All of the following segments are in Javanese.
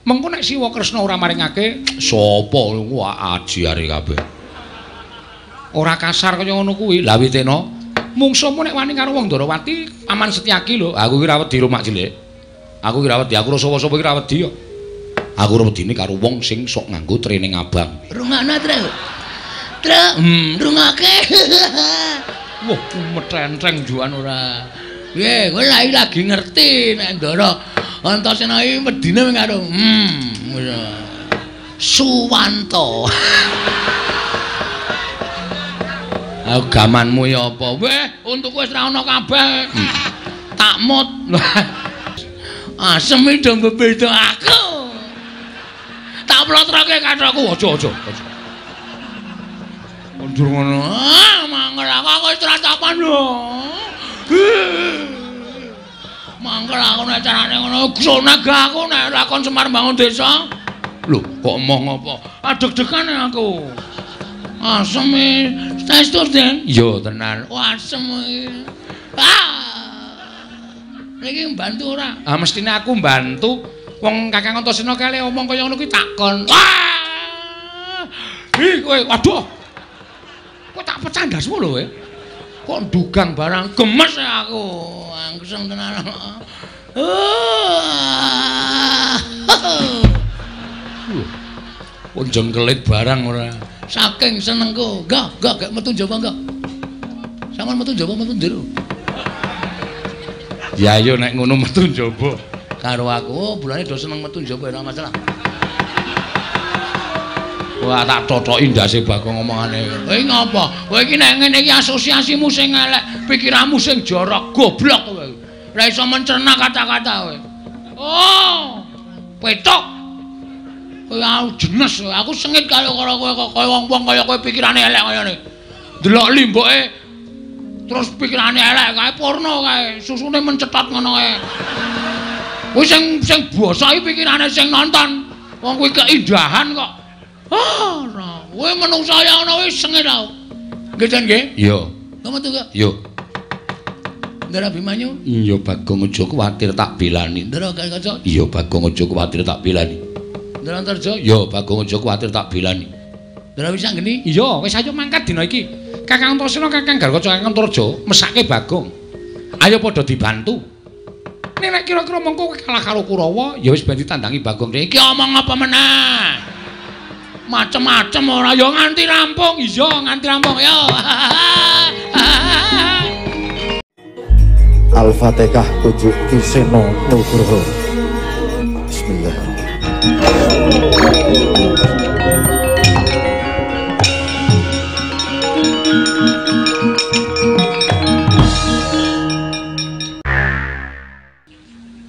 Mengko nek Siwa Kresna ora maringake, sapa wah ajiare kabeh. Ora kasar kaya ngono kuwi. Lah Witena, mungsuhmu nek wani karo wong Ndarawati aman Setyaki lho. Aku ki ra wedi rumak cilik. Aku ki ra wedi, aku rasa sapa ki ra wedi kok. Aku ora wedine karo wong sing sok nganggo training abang. Rungokno, Tru. Tru, rungake. Wah, metrentreng juan ora. Piye, kowe lagi ngerti nek Ndara Antasena iki medine karo Suwanto. Aku gamanmu ya apa? Weh, untukku wis ra ono kabeh. Tak mut. Asem iki do beda aku. Tak plotroke kathaku aja. Mundur ngono. Mangkel aku wis tratapan lho. Mangkel aku nek carane ngono gunag aku nek lakon Semar Bangun Desa. Lho, kok omong apa? Adeg-degan aku. Asem testo Den. Yo tenan. Wah, asem iki. Niki mbantu ora? Ah mestine aku mbantu. Wong Kakang Antasena kale omong kaya ngono kuwi takon. Wah! Ih kowe, waduh. Kok tak pecah ndasmu lho kowe. Kok ndugang barang gemes aku. Angseng tenan. Kok jengkelit barang ora. Saking senengku. Enggak gak metu njaba enggak. Sampeyan metu njaba metu ndero. Ya ayo nek ngono metu njaba. Karo aku bulane do seneng metu njaba ora masalah. Wah tak cocoki ndase Bagong omongane. Kowe ngapa? Kowe iki nek ngene iki asosiasimu sing elek, pikiranmu sing jorok, goblok kowe. Ora iso mencerna kata-kata kowe. Oh, petok. Kowe jenes, aku sengit karo kowe kaya wong-wong kaya kowe pikirane elek kaya ngene. Delok limboke terus pikirane elek kae porno kae, susune mencetot ngono kae. Kowe sing basa iki pikirane sing nonton. Wong kuwi keindahan kok. Ora, kowe menungsa ya ana wis sengit tau. Nggih, Jan nggih? Iya. Kamu tuh kok? Yo. Ndara Bimanyu? Iya Bagong aja kuwatir tak belani. Ndara Kaca? Iya Bagong aja kuwatir tak belani. Ndara Antarja? Iya Bagong aja kuwatir tak belani. Ndara Wisanggeni? Iya, wis ayo mangkat dina iki. Kakang Antasena, Kakang Garwaca, Kakang Antarja mesake Bagong. Ayo padha dibantu. Nek kira-kira mengko kalah karo Kurawa, ya wis ben ditandangi Bagong. Iki omong apa meneh? Macem-macem ora ya nganti rampung. Iya, nganti rampung ya. Al-Fatihah tujuh Kiseno Nugroho.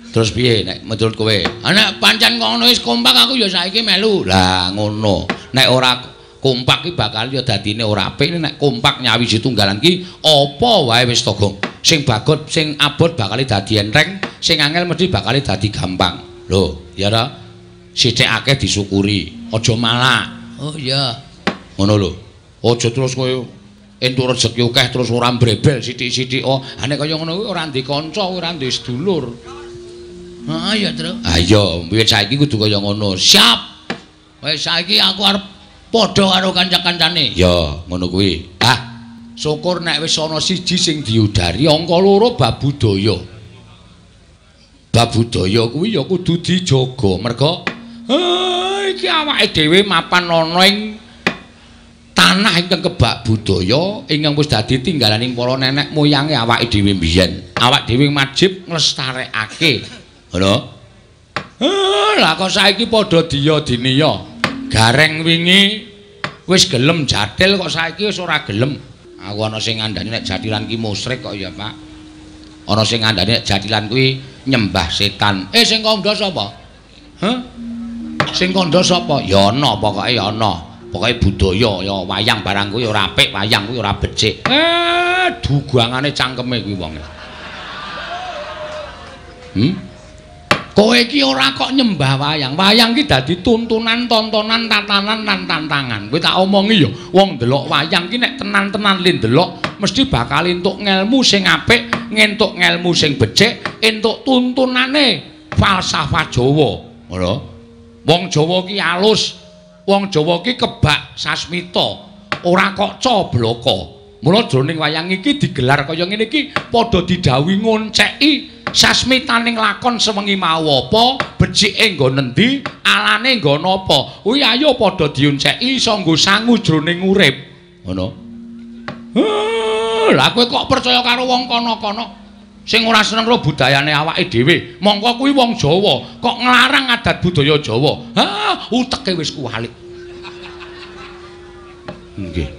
Terus piye nek menurut kowe? Nek pancen ngono wis kompak aku ya saiki melu. Lah ngono. Nek ora kompak ki bakal ya dadine ora apik. Nek kompak nyawiji tunggalan ki apa wae wis to, Gong. Sing bagot, sing abot bakal dadi enteng, sing angel mesti bakal dadi gampang. Lho, ya ora? Sithik akeh disyukuri, aja malah. Oh iya. Ngono lho. Aja terus kowe entuk rezeki akeh terus ora mbrebel sithik-sithik. Oh, nek kaya ngono kuwi ora ndek kanca, ora ndek sedulur. Heeh ya, Tru. Ayo, wiwit saiki kudu kaya ngono. Siap. Wis saiki aku arep padha karo kanca-kancane. Ya, ngono kuwi. Ah, syukur nek wis ana siji sing diudari, angka loro bab budaya. Bab budaya kuwi ya kudu dijaga. Merga iki awake dhewe mapan ana ing tanah ingkang kebak budaya, ingkang wis dadi tinggalaning para nenek moyange awake dhewe mbiyen. Awake dhewe wajib nglestarekake. Ngono. Lah kok saiki padha diya-diniya. Gareng wingi wis gelem jadil kok saiki wis ora gelem. Aku ana sing ngandani nek jadilan ki musyrik kok ya, Pak. Ana sing ngandani nek jadilan kuwi nyembah setan. Sing kandha sapa? Hah? Sing kandha sapa? Ya ana pokoke ya ana. Pokoke budaya ya wayang barang kuwi ora apik, wayang kuwi ora becik. Dugangane cangkeme kuwi wong. Kowe iki ora kok nyembah wayang. Wayang ki dadi tuntunan, tontonan, tatanan lan tantangan. Kowe tak omongi ya, wong ndelok wayang ki nek tenan-tenan li ndelok mesti bakal entuk ngelmu sing apik, ngentuk ngelmu sing becik, entuk tuntunane falsafah Jawa. Ngono. Wong Jawa ki alus. Wong Jawa ki kebak sasmita, ora kok coblaka. Mula jroning wayang iki digelar kaya ngene iki padha didhawuhi ngonceki sasmitaning lakon sewengi mau apa, becike nggo nendi, alane nggo napa. Kuwi ayo padha dionceki iso nggo sangu jroning urip. Ngono. Lah kowe kok percaya karo wong kono-kono sing ora seneng karo budayane awake dhewe. Mongko kuwi wong Jawa kok nglarang adat budaya Jawa. Uteke wis kuwalik. Nggih.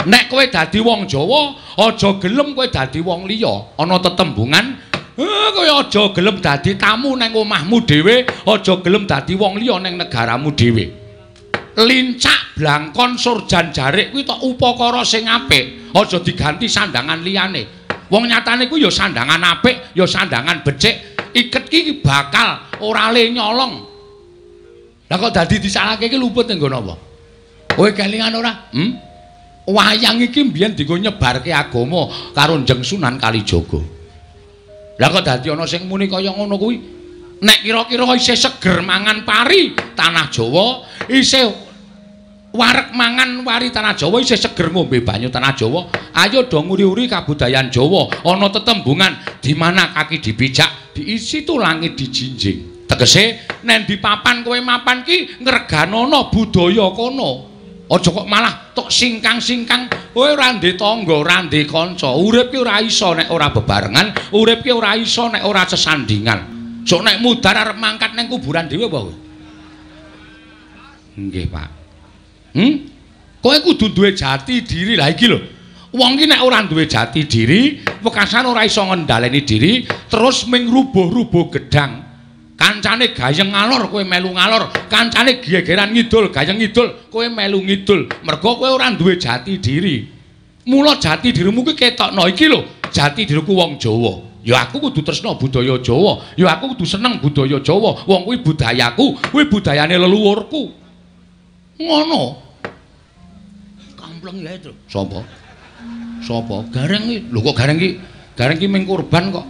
Nek kowe dadi wong Jawa, aja gelem kowe dadi wong liya. Ana tetembungan, kowe aja gelem dadi tamu nang omahmu dhewe, aja gelem dadi wong liya nang negaramu dhewe. Lincak blangkon surjan jarik kuwi tok upakara sing apik, aja diganti sandangan liyane. Wong nyatane kuwi ya sandangan apik, ya sandangan becik. Iket iki bakal ora le nyolong. Lah kok dadi disalahke iki luput nggo napa? Kowe kelingan ora? Wayang iki mbiyen dienggo nyebarke agama karo Njeng Sunan Kalijaga. Lah kok dadi ana sing muni kaya ngono kuwi? Nek kira-kira isih seger mangan pari tanah Jawa, isih wareg mangan wari tanah Jawa, isih seger ngombe banyu tanah Jawa, ayo do nguri-uri kabudayan Jawa. Ana tetembungan di mana kaki dipijak, diisi tu langit dijinjing. Tegese nek di papan kowe mapan ki ngreganono budaya kono. Aja kok malah tok singkang-singkang kowe ora ndek tangga, ora ndek kanca. Urip ki ora iso nek ora bebarengan, urip ki ora iso nek ora sesandingan. Sok nek mudhar arep mangkat ning kuburan dhewe apa kowe? Nggih, Pak. Kowe kudu duwe jati diri. Lah iki lho. Wong ki nek ora duwe jati diri, wekasan ora iso ngendhaleni diri, terus ming rubuh-rubuh gedang. Kancane gayeng ngalor kowe melu ngalor, kancane gegeran ngidul gayeng ngidul kowe melu ngidul. Mergo kowe ora duwe jati diri. Mula jati dirimu ki ketokno iki lho, jati diriku wong Jawa. Ya aku kudu tresna budaya Jawa, ya aku kudu seneng budaya Jawa. Wong kuwi budayaku, kuwi budayane leluhurku. Ngono. Kampleng ya itu. Sapa? Sapa? Gareng iki. Lho kok gareng iki? Gareng iki ming kurban kok.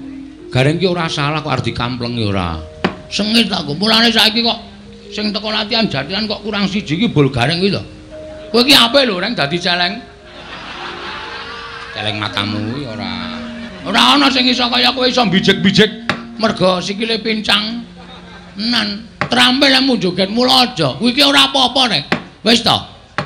Gareng iki ora salah kok arep dikamplengi ora. Sengit aku. Mulane saiki kok sing teko latihan jatian kok kurang siji iki bol gareng iki lho. Kowe iki apik lho reng dadi celeng. Celeng matamu kuwi ora. Ora ana sing iso kaya kowe iso bijek-bijek mergo sikile pincang. Nan trampelmu joget mula aja. Kuwi iki ora apa-apa nek. Wis to.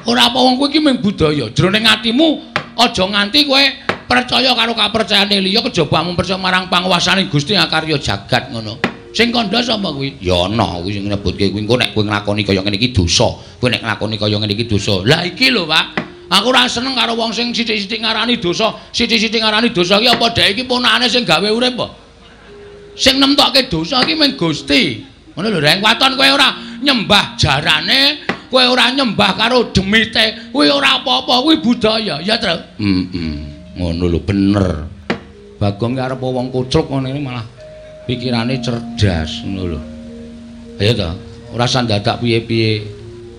Ora apa wong kuwi iki mung budaya. Jroning atimu aja nganti kowe percaya karo kapercayane liya kejaba mung percaya marang panguwasaning Gusti Akarya jagat ngono. Sing kandha sapa kuwi? Ya ana kuwi sing nyebutke kuwi engko nek kowe nglakoni kaya ngene iki dosa. Kowe nek nglakoni kaya ngene iki dosa. Lah iki lho, Pak. Aku ora seneng karo wong sing sithik-sithik ngarani dosa. Sithik-sithik ngarani dosa iki apa dhek iki ponakane sing gawe urip apa? Sing nemtokke dosa iki mung Gusti. Ngono lho, reng waton kowe ora nyembah jarane, kowe ora nyembah karo demite, kuwi ora apa-apa, kuwi budaya. Ya, Tru? Ngono lho, bener. Bagong ki arep wong kucluk ngene malah pikirane cerdas ngono lho. Ayo to, ora sandadak piye-piye.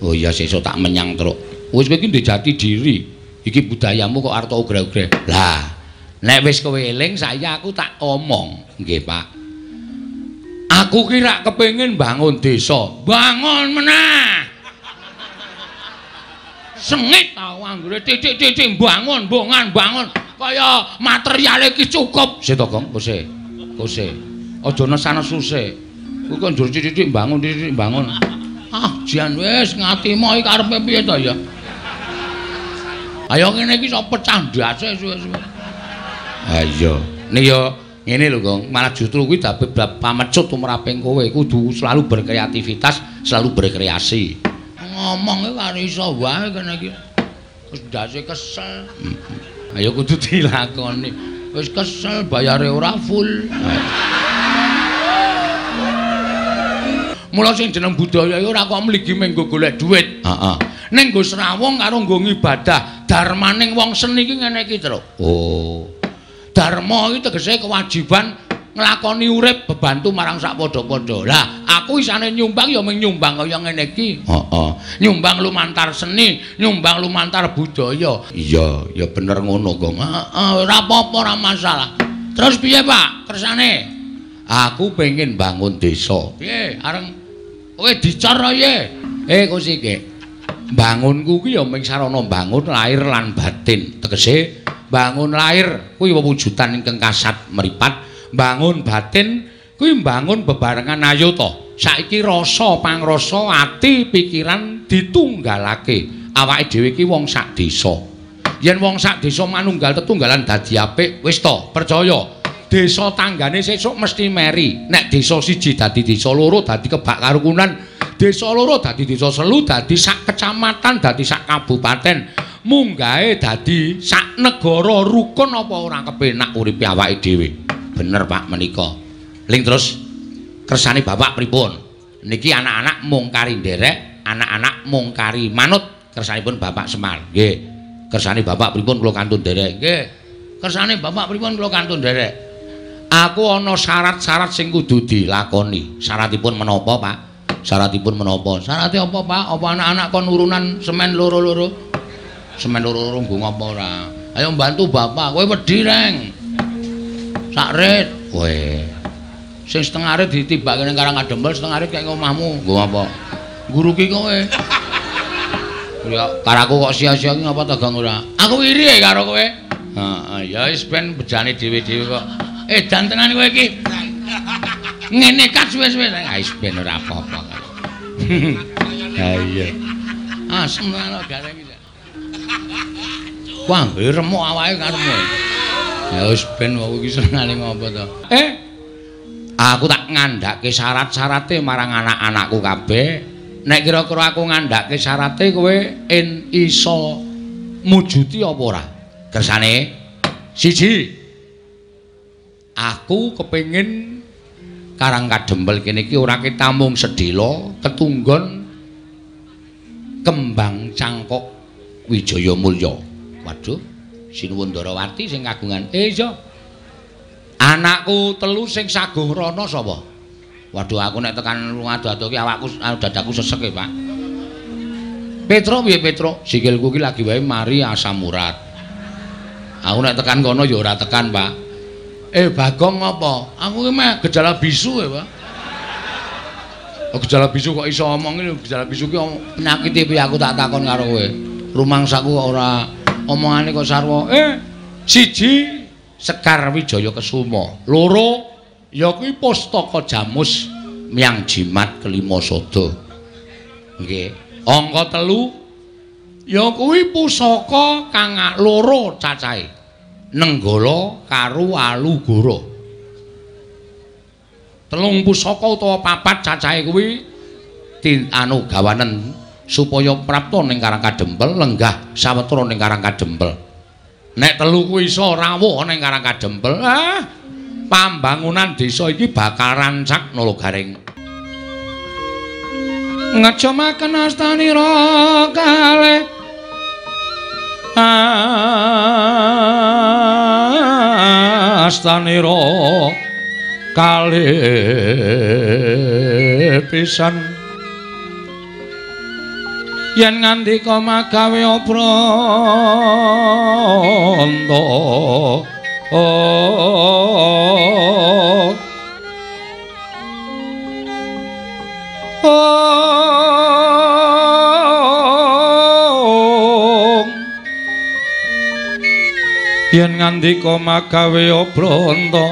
Oh iya sesuk tak menyang truk. Wis kowe iki ndek jati diri. Iki budayamu kok arep ugreh-ugreh. Lah, nek wis kowe eling saiki aku tak omong. Nggih, Pak. Aku ki rak kepengin bangun desa. Bangun meneh. Sengit ta anggere titik-titik bangun, bongan bangun. Kaya materiale iki cukup. Sik to, Gong, kose. Kose. Aja nesana susih. Kuwi kok njur titik bangun, titik bangun. Ah, jan wis ngatimu iki karepe piye to ya? Ayo ngene iki iso pecah ndase suwe-suwe. Ha iya. Nek ya ngene lho, Gong, malah justru kuwi dadi pamecut tumraping kowe. Kudu selalu berkreativitas, selalu berkreasi. Ngomong karo iso wae kene iki. Wis ndase kesel. Ayo kudu dilakoni. Wis kesel bayare ora full. Mula sing jeneng budaya iki ora kok mligi menggo golek dhuwit. Heeh. Ning nggo srawung karo nggo ngibadah. Darmaning wong seni iki ngene iki, Tru. Oh. Dharma iki tegese kewajiban nglakoni urip bebantu marang sak padha-padha. Lah, aku isane nyumbang ya mung nyumbang kaya ngene iki. Heeh. Nyumbang lumantar seni, nyumbang lumantar budaya. Iya, ya bener ngono, Gong. Heeh, ora apa-apa, ora masalah. Terus piye, Pak? Kersane? Aku pengen bangun desa. Piye? Areng Kowe dicor ye. Kowe siki. Bangunku kuwi ya ming sarana bangun lahir lan batin. Tegese bangun lahir kuwi wewujudan ingkang kasat mripat, bangun batin kuwi bangun bebarengan ayuta. Saiki rasa pangrasa ati pikiran ditunggalake. Awake dhewe iki wong sak desa. Yen wong sak desa manunggal tetunggalan dadi apik, wis to, percaya. Desa tanggane sesuk mesti meri. Nek desa siji dadi desa loro dadi kebak karukunan. Desa loro dadi desa selu, dadi sak kecamatan, dadi sak kabupaten, munggahe dadi sak negara rukun apa ora kepenak uripe awake dhewe. Bener Pak menika. Ling terus kersane Bapak pripun? Niki anak-anak mung kari nderek, anak-anak mung kari manut kersanipun Bapak Semar. Nggih. Kersane Bapak pripun kula kantun nderek. Nggih. Kersane Bapak pripun kula kantun nderek. Aku ana syarat-syarat sing kudu dilakoni. Syaratipun menapa, Pak? Syaratipun menapa? Syarate apa, Pak? Apa anak-anak kon urunan semen loro-loro? Semen loro-loro nggo ngapa ora? Ayo mbantu Bapak, kowe wedi reng. Sak rit. Kowe. Sing setengah rit ditibake ning Karangkadembel, setengah rit kaya omahmu. Nggo ngapa? Guru ki kowe. Ya karaku kok sia-sia ki ngapa tegang ora? Aku iri karo kowe. Heeh, ya wis ben bejane dhewe-dhewe kok. Dan tenan kowe iki. Ngene kat suwe-suwe wis ben ora apa-apa. Ha iya. Asem ana gareng iki. Wah, remuk awake karemu. Ya wis ben wong iki senengane ngopo to. Aku tak ngandhake syarat-syarate marang anak-anakku kabeh. Nek kira-kira aku ngandhake syarate kowe iso mujuti apa ora? Kersane siji. Aku kepengin Karangkadembel kene iki ora ketamung sedhela ketunggon kembang cangkok Wijaya Mulya. Waduh, Sinuwun Ndarawati sing kagungan. Iya. Anakku telu sing saguh rana sapa? Waduh, aku nek tekan ngadu-adu ki awakku dadaku sesek Pak. Petro piye Petro? Sikilku ki lagi wae mari asam urat. Aku nek tekan kono ya ora tekan, Pak. Bagong apa? Aku ki meh gejala bisu ya, Pak. Gejala bisu kok iso omong iki, gejala bisu ki penyakit piye aku tak takon karo kowe. Rumangsaku kok ora omongane kok sarwa. Siji Sekar Wijaya Kesuma. Loro ya kuwi Pustaka Jamus Myang Jimat Kelima Sada. Nggih. Angka 3 ya kuwi pusaka kang loro cacahe. Nenggala karo Alugara. 3 pusaka utawa 4 cacahe kuwi gawanen supaya prapta ning Karangkadembel, lenggah sawetara ning Karangkadembel. Nek 3 kuwi iso rawuh ning Karangkadembel, pambangunan desa iki bakal rancak Nalagareng. Ngecemaken astanira kalih astanira kalih pisan yen ngandika magawe pranta yen ngandika magawe pranta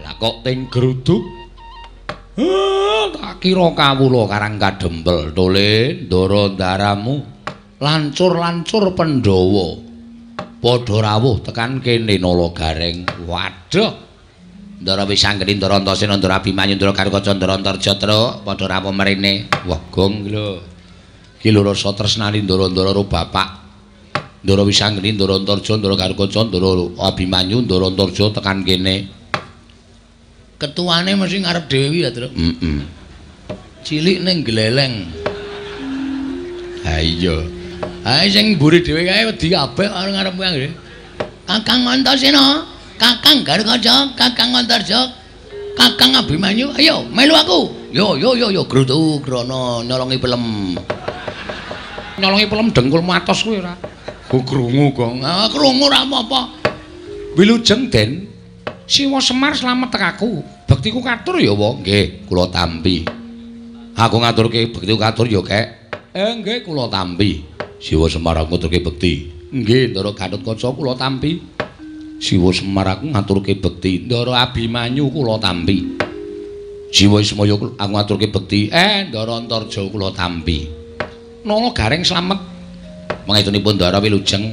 lah kok ting gruduk tak kira kawula Karangkadembel tole ndara ndaramu lancur-lancur Pandhawa padha rawuh tekan kene Nalagareng. Waduh, Ndara Wisanggeni, Ndara Antasena, Ndara Abimanyu, Ndara Karukaca, Ndara Antarjatra padha rawuh mrene. Wah, gong lho. Ki lho rasa tresnani ndara-ndara karo bapak. Ndara Wisanggeni, Ndara Antarja, Ndara Karukaca, Ndara Abimanyu, Ndara Antarja tekan kene. Ketuane mesti ngarep Dewi ya, Tru. Cilik ning gleleng. Ha iya. Ha sing mburi dhewe kae wedi kabeh karo ngarep kowe nggih. Kakang Antasena, Kakang Gargaja, Kakang Antarja, Kakang Abimanyu, ayo melu aku. Yo grutu krana nyolongi pelem. Nyolongi pelem dengkulmu atos kowe ora. Ku krungu kok. Ah krungu ora apa-apa. Wilujeng Den, Siwa Semar slamet tekaku. Bektiku katur ya wa. Nggih, kula tampi. Aku ngaturke bektiku katur ya, Kek. Nggih, kula tampi. Siwa Semar aku ngaturke bekti. Nggih, Ndara Gatotkaca kula tampi. Siwa Semar aku ngaturke bekti. Ndara Abimanyu kula tampi. Siwa Ismaya aku ngaturke bekti. Ndara Antarja kula tampi. Nala Garing slamet. Mangaitunipun Ndara Wilujeng.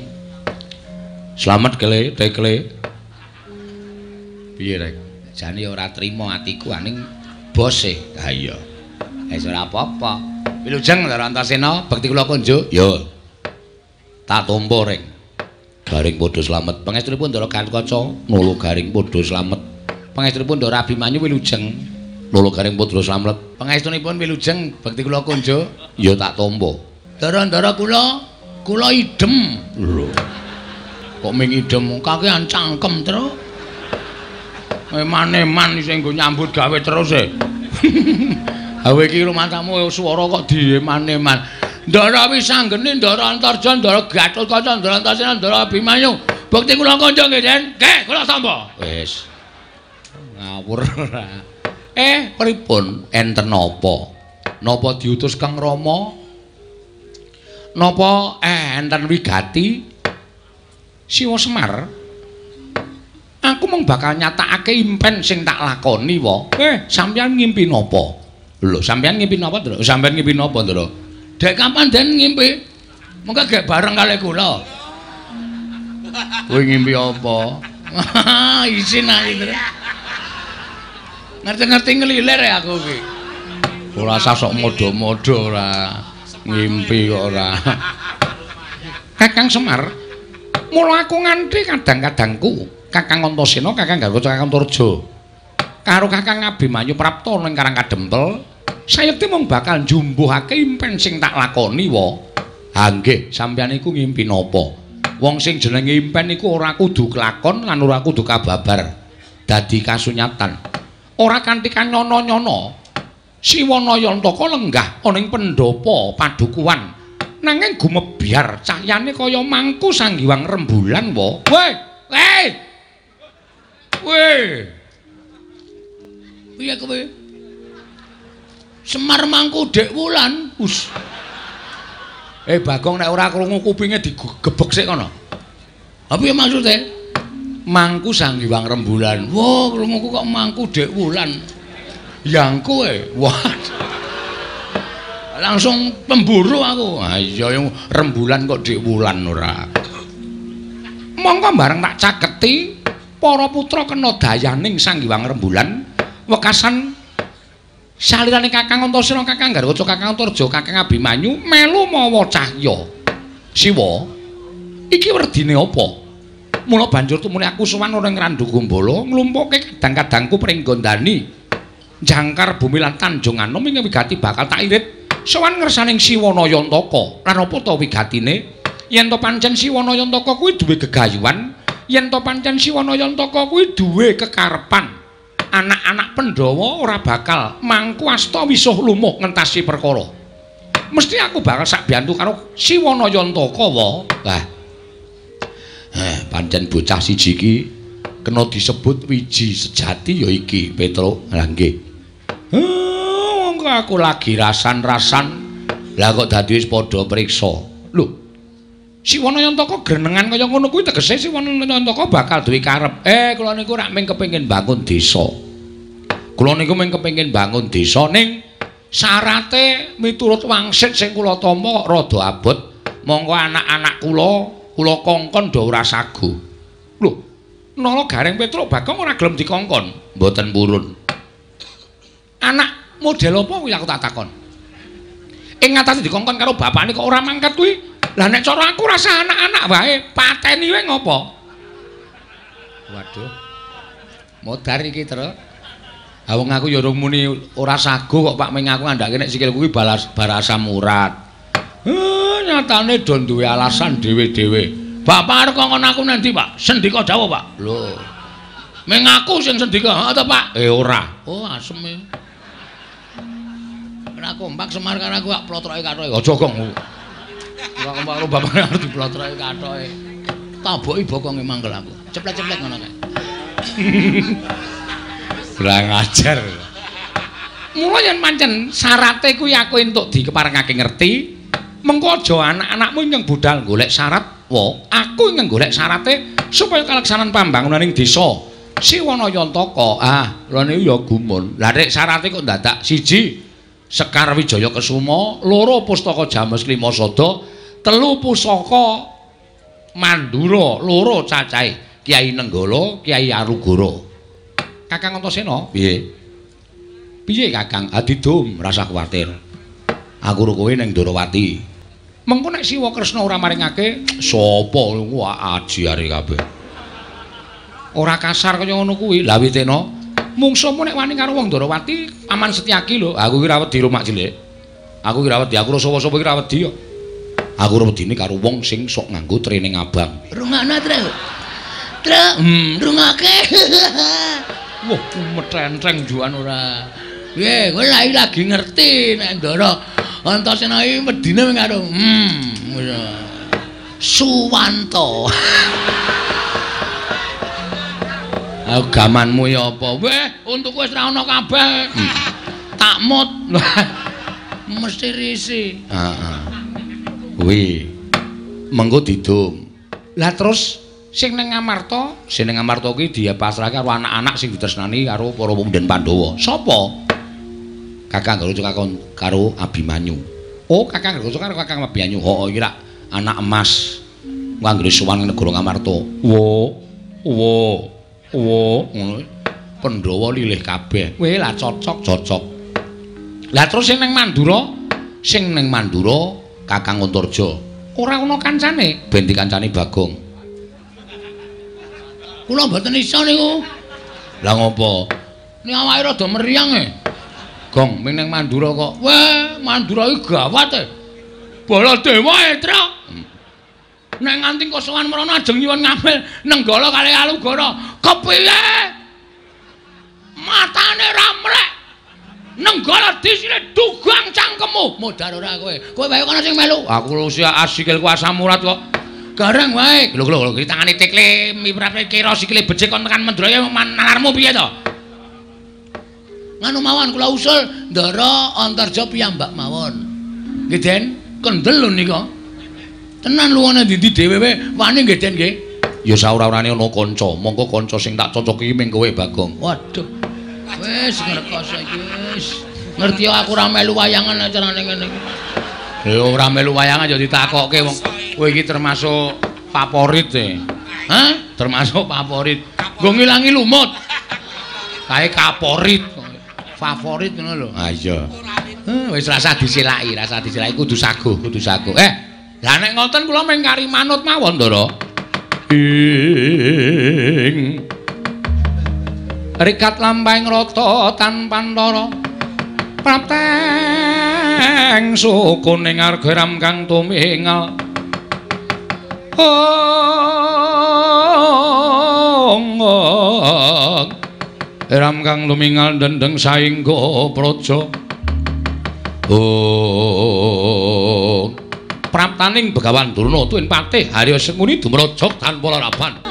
Slamet kele, tekle. Piye rek? Jane ora trima atiku aning bose. Ha iya. Wis ora apa-apa. Wilujeng Ndara Antasena, bekti kula konjuk. Ya. Tak tampa rek. Garing padha slamet. Pangestunipun Ndara Gatotkaca, nula Garing padha slamet. Pangestunipun Ndara Abimanyu Wilujeng, nula Garing padha slamet. Pangestunipun Wilujeng, bekti kula konjuk. Ya tak tampa. Ndara-ndara kula idem. Lho. Kok ming idem kakean cangkem terus. Eman-eman sing nggo nyambut gawe terus e. Hawe iki rumantamu swara kok dieman-eman. Ndara Wisanggeni, Ndara Antarja, Ndara Gatotkaca, Ndara Antasena, Ndara Abimanyu. Bekti kula kanca nggih, Den. Nggih, kula tampa. Wis. Ngawur ora. Pripun enten napa? Napa diutus Kang Rama? Napa enten wigati? Siwa Semar? Aku mung bakal nyatakake impen sing tak lakoni wa. Sampeyan ngimpi napa? Lho, sampeyan ngimpi napa, Ndra? Sampeyan ngimpi napa, Ndra? Dek kapan Den ngimpi? Mengko gek bareng kali kula. Kowe ngimpi apa? Isin ae, Ndra. Ngerti-ngerti ngelilir ya aku iki. Ora usah sok modho-modho ora. Ngimpi kok ora. Kakang Semar, mula aku nganti kadang-kadangku Kakang Antasena, Kakang Gargaja, Kakang Antarja karo Kakang Abimanyu prapta ning Karang Kadempel, sayekti mung bakal njumbuhake impen sing tak lakoni wa. Ha nggih, sampeyan iku ngimpi napa? Wong sing jenenge impen iku ora kudu kelakon lan ora kudu kababar dadi kasunyatan. Ora kanthi kanyono-nyono. Siwa Nayantaka lenggah ana ing pendhapa padukuhan. Nanging gumebyar cahyane kaya mangku sanggiwang rembulan wa. Piye kowe? Semar mangku Dek Wulan. Bagong nek ora krungu kupinge digebek sik kono. Ha piye maksude? Mangku sanggiwang rembulan. Wah, krunguku kok mangku Dek Wulan. Yang kowe. Wah. Langsung pemburu aku. Ha iya yang rembulan kok Dek Wulan ora. Mongko bareng tak caketi para putra kena dayaning sanggiwang rembulan wekasan salirane Kakang Antasena, Kakang Gargaja, Kakang Antarja, Kakang Abimanyu melu mawa cahya. Siwa, iki werdine apa? Mula banjur tumune aku sowan ora ing Randu Gombala nglumpuke kadang-kadangku pring gondani jangkar bumi lan Tanjung Anom ing wigati bakal tak irit sowan ngersaning Siwa Nayantaka. Lan apa ta wigatine? Yen to pancen Siwa Nayantaka kuwi duwe gegayuhan, yen to pancen Siwa Nayantaka kuwi duwe kekarepan, anak-anak Pandhawa ora bakal mangku asta wisuh lumuh ngentasi perkara. Mesti aku bakal sak biantu karo Siwa Nayantaka wa. Lah. Pancen bocah siji iki kena disebut wiji sejati ya iki, Petro. Lah nggih. Monggo aku lagi rasan-rasan. Lah kok dadi wis padha priksa. Lho. Siwa Nayantaka grenengan kaya ngono kuwi tegese Siwa Nayantaka bakal duwe karep. Kula niku rak mung kepengin bangun desa. Kula niku mung kepengin bangun desa ning syarate miturut wangsit sing kula tampa kok rada abot. Monggo anak-anak kula kongkon do ora sagu. Lho, Nala Garing Petruk Bagong ora gelem dikongkon, mboten purun. Anak model apa kuwi aku tak takon. Ing ngatasi dikongkon karo bapakne kok ora mangkat kuwi. Lah nek cara aku rasa anak-anak wae, pateni wae ngopo? Waduh. Modar iki, Tru. Ha wong aku ya urung muni ora sagu kok Pak Ming aku ngandhake nek sikil kuwi balas barasa murat. Nyatane do duwe alasan dhewe-dhewe. Bapak arep ngongkon aku nanti, Pak. Sendika dawuh, Pak. Lho. Meng aku sing sendika, to, Pak? Ora. Oh, asem e. Ora kompak Semar karo aku kok plotroke kathoke. Aja, Gong. Ora kompak karo bapak arep diplotroke kathoke. Taboki bokonge mangkel aku. Ceplek-ceplek ngono kae. Kurang ajar. Mula yen pancen syarate kuwi aku entuk dikeparengake ngerti, mengko aja anak-anakmu nyeng budal golek syarat, aku nyeng golek syarate supaya kaleksanan pambangunaning desa Siwanayantaka. Lha niku ya gumun. Lah nek syarate kok dadak siji Sekar Wijaya Kesuma, loro Pustaka James Klimasada, telu Pusaka Mandura, loro cacahe Kyai Nenggala, Kyai Arugara. Kakang Antasena, piye? Piye Kakang? Adidum, rasa kuwatir. Aku karo kowe ning Ndarawati. Mengko nek Siwa Kresna ora maringake, sapa wah ajiare kabeh. Ora kasar kaya ngono kuwi. Lah Witena, mungsuhmu nek wani karo wong Ndarawati, Paman Setyaki lho. Aku ki ra wedi rumak cilik. Aku ki ra wedi, aku ora sapa-sapa ki ra wedi yo. Aku ora wedine karo wong sing sok nganggo training abang. Rungokno, Tru. Tru, rungake. Wah, metentreng juan ora. Piye, kowe lagi ngerti nek Ndara Antasena iki medine karo Suwanto. Gamanmu ya apa? Weh, untukku wis ra ono kabeh. Takmut. Mesti risi. Heeh. Kuwi mengko didum. Lah terus sing ning Ngamarta kuwi dipasrahke karo anak-anak sing ditresnani karo para pemuda Pandhawa. Sapa? Kakang karo Abimanyu. Oh, Kakang Garga karo Kakang Abimanyu. Heeh, iki rak anak emas. Nganggere sowan negara Ngamarta. Ngono. Pandhawa lilih kabeh. Weh, lah cocok. Lah terus sing ning Mandura, Kakang Antarja. Ora ana kancane. Ben dikancani Bagong. Kula mboten iso niku. Lah ngopo? Ning awake rada meriang e. Gong, ming ning Mandura kok. Wah, Mandura iki gawat e. Baladewa e, Tru. Nek nganti kok sowan mrono ajeng nyuwun ngambil Nenggala kali Alugara. Kepiye? Matane ra mlek. Nenggala disile dugang cangkemmu. Modar ora kowe. Kowe wae kono sing melu. Aku lho sik asikilku asam urat kok. Gareng wae. Lho iki tangane tikle miprate kira sikile becik kon tekan Mandraya nalarmu piye to? Nganu mawon kula usul Ndara Antarja piyambak mawon. Nggih Den, kendel lho nika. Tenan luwane ndi dhewe wani nggih Den nggih. Ya saura-urane ana kanca, mongko kanca sing tak cocoki ming kowe Bagong. Waduh. Wis ngrekos iki wis. Ngerti aku ora melu wayangan acarane ngene iki. Ya ora melu wayangan ya ditakokke wong kowe iki termasuk favorit e. Hah? Termasuk favorit. Nggo ngilangi lumut. Kae kaporit. Favorit ngono lho. Ah iya. Wis rasa disilaki kudu saguh. Lah nek ngoten kula mung kari manut mawon, Ndara. Ing rikat lampahing rata tanpa ndara. Prapteng sukuning argeram kang tumingal. Ram kang lumingal dendeng saengga praja. Praptaning Begawan Durna tuwin patih Harya Senguni dumrajog tanpa laraban.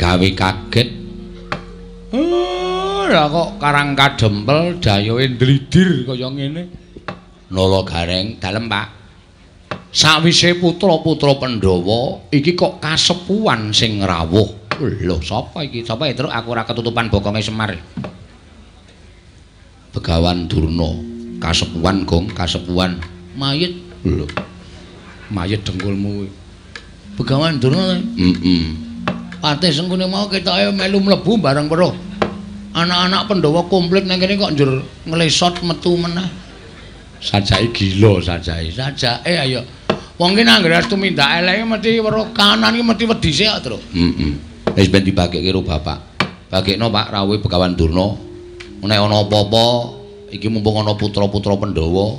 Gawe kaget. Lah kok karang kadempel dayoe ndlidir kaya ngene. Nala Gareng dalem, Pak. Sawise putra-putra Pandhawa iki kok kasepuhan sing rawuh. Lho, sapa iki? Sapa ya, Truk? Aku ora ketutupan bokonge Semar. Begawan Durna. Kasepuhan, Gong, kasepuhan. Mayit. Lho. Mayit dengkulmu. Begawan Durna. Patih Sengkuni mau ketoke melu mlebu bareng weruh. Anak-anak Pandhawa komplit nang kene kok njur nglesot metu meneh. Sajake gila sajake. Sajake ayo. Wong ki nang ngres tumindak eleke mesti weruh kanan ki mesti wedi sik kok, Tru. Wis ben dibagekke karo bapak. Bagekno Pak rawuhe Begawan Durna. Nek ana apa-apa iki mumpung ana putra-putra Pandhawa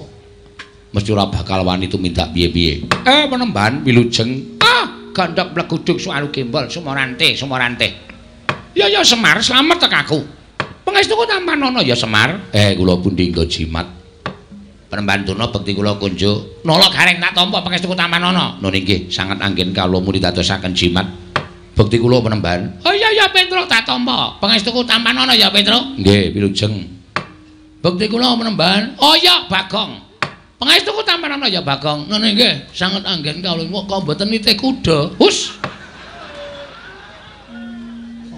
mesti ora bakal wani tumindak piye-piye. Penemban wilujeng. Gandhok bleguduk sualu gembol Sumarante. Ya Semar, slamet tek aku. Pangestuku Tampanono ya Semar. Kula pundi nggo jimat. Penemban Durna bekti kula kunjuk. Nala gareng tak tampa pangestuku Tampanono. Nun inggih, sanget anggen kawula murid dadosaken jimat. Bekti kula penemban. Oh iya Petruk tak tampa. Pangestuku Tampanono ya Petruk. Nggih, wilujeng. Bekti kula penemban. Oh iya Bagong. Pangestuku Tampanono ya Bagong. Nun inggih, sanget anggen kawula kok mboten nitih kuda. Hus.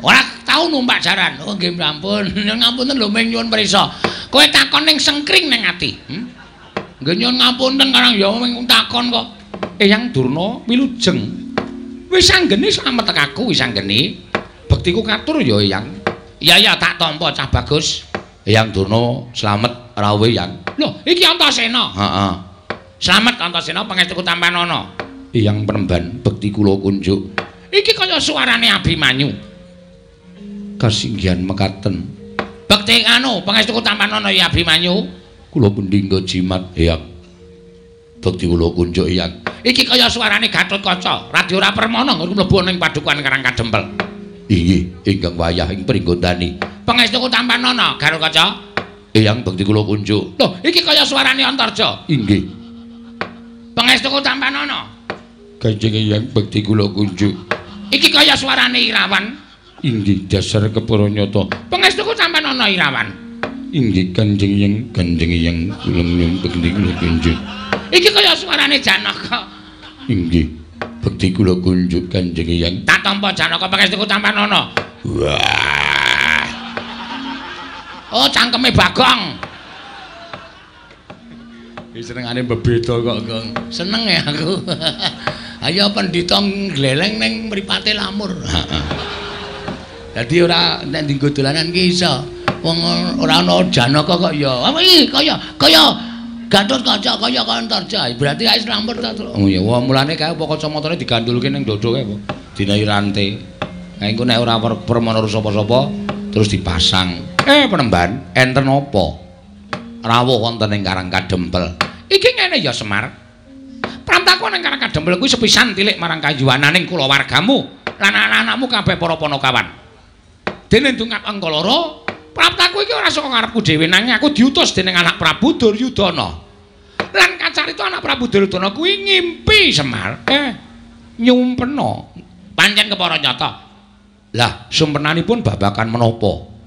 Ora tau numpak jaran. Oh nggih ampun. Ngapunten lho ming nyuwun prisa. Kowe takon ning sengkring ning ati. Nggih nyuwun ngapunten karang ya ming takon kok. Eyang Durna wilujeng. Wis anggene slamet tek aku wis anggene. Bektiku katur ya Eyang. Iya tak tampa Cah Bagus. Eyang Durna slamet rawuhe Yang. Lho, iki Antasena. Heeh. Slamet Antasena pangestuku Tampanono. Eyang penemban bekti kula kunjuk. Iki kaya suarane Abimanyu. Kasinggihan mekaten. Bekti anu pangestuku Tampanono ya Abimanyu. Kula pundi nggo jimat Eyang. Bekti kula kunjuk Eyang. Iki kaya suarane Gatotkaca, Radyora Permana nggo mlebu ning padukan Karang Kadempel. Inggih, ingkang wayah ing pringgondani. Pangestuku Tampanono, Gatotkaca. Eyang bekti kula kunjuk. Lho, iki kaya suarane Antarja. Inggih. Pangestuku Tampanono. Kanjeng Eyang bekti kula kunjuk. Iki kaya suarane Irawan. Inggih, dasar kepara nyata. Pangestuku Tampanono Irawan. Inggih, Kanjeng Eyang kula nyuwun bekti kula kunjuk. Iki kaya suarane Janaka. Inggih, bekti kula kunjuk Kanjeng Eyang. Tak tampa Janaka pangestuku Tampanono. Wah. Oh, cangkeme Bagong. Iki senengane bebeda kok, Gong. Seneng ya aku. Ayo pendhita gleleng ning mripate lamur. Heeh. Dadi ora nek dienggo dolanan ki iso. Wong ora ana Janaka kok ya. Apa iki kaya Gatotkaca kaya Antarja. Berarti wis lamur ta, Tru. Oh ya, mulane kae apa kacamatane digandulke ning dodoke apa. Dinahi rantai. Nah engko nek ora permana sapa-sapa terus dipasang. Penemban, enten apa? Rawuh wonten ing Karang Kadempel. Iki ngene ya Semar. Pramtaku ning Karang Kadempel kuwi sepisan tilik marang kayuwananing kulawargamu lan anak-anakmu kabeh para Panakawan. Dene ndungak angka loro, praptaku iki ora saka karepku dhewe nanging aku diutus dening anak Prabu Duryudana. Lan kacarita anak Prabu Duryudana kuwi ngimpi Semar. Nyumpena. Pancen kepara nyata. Lah, sumpenanipun babakan menapa?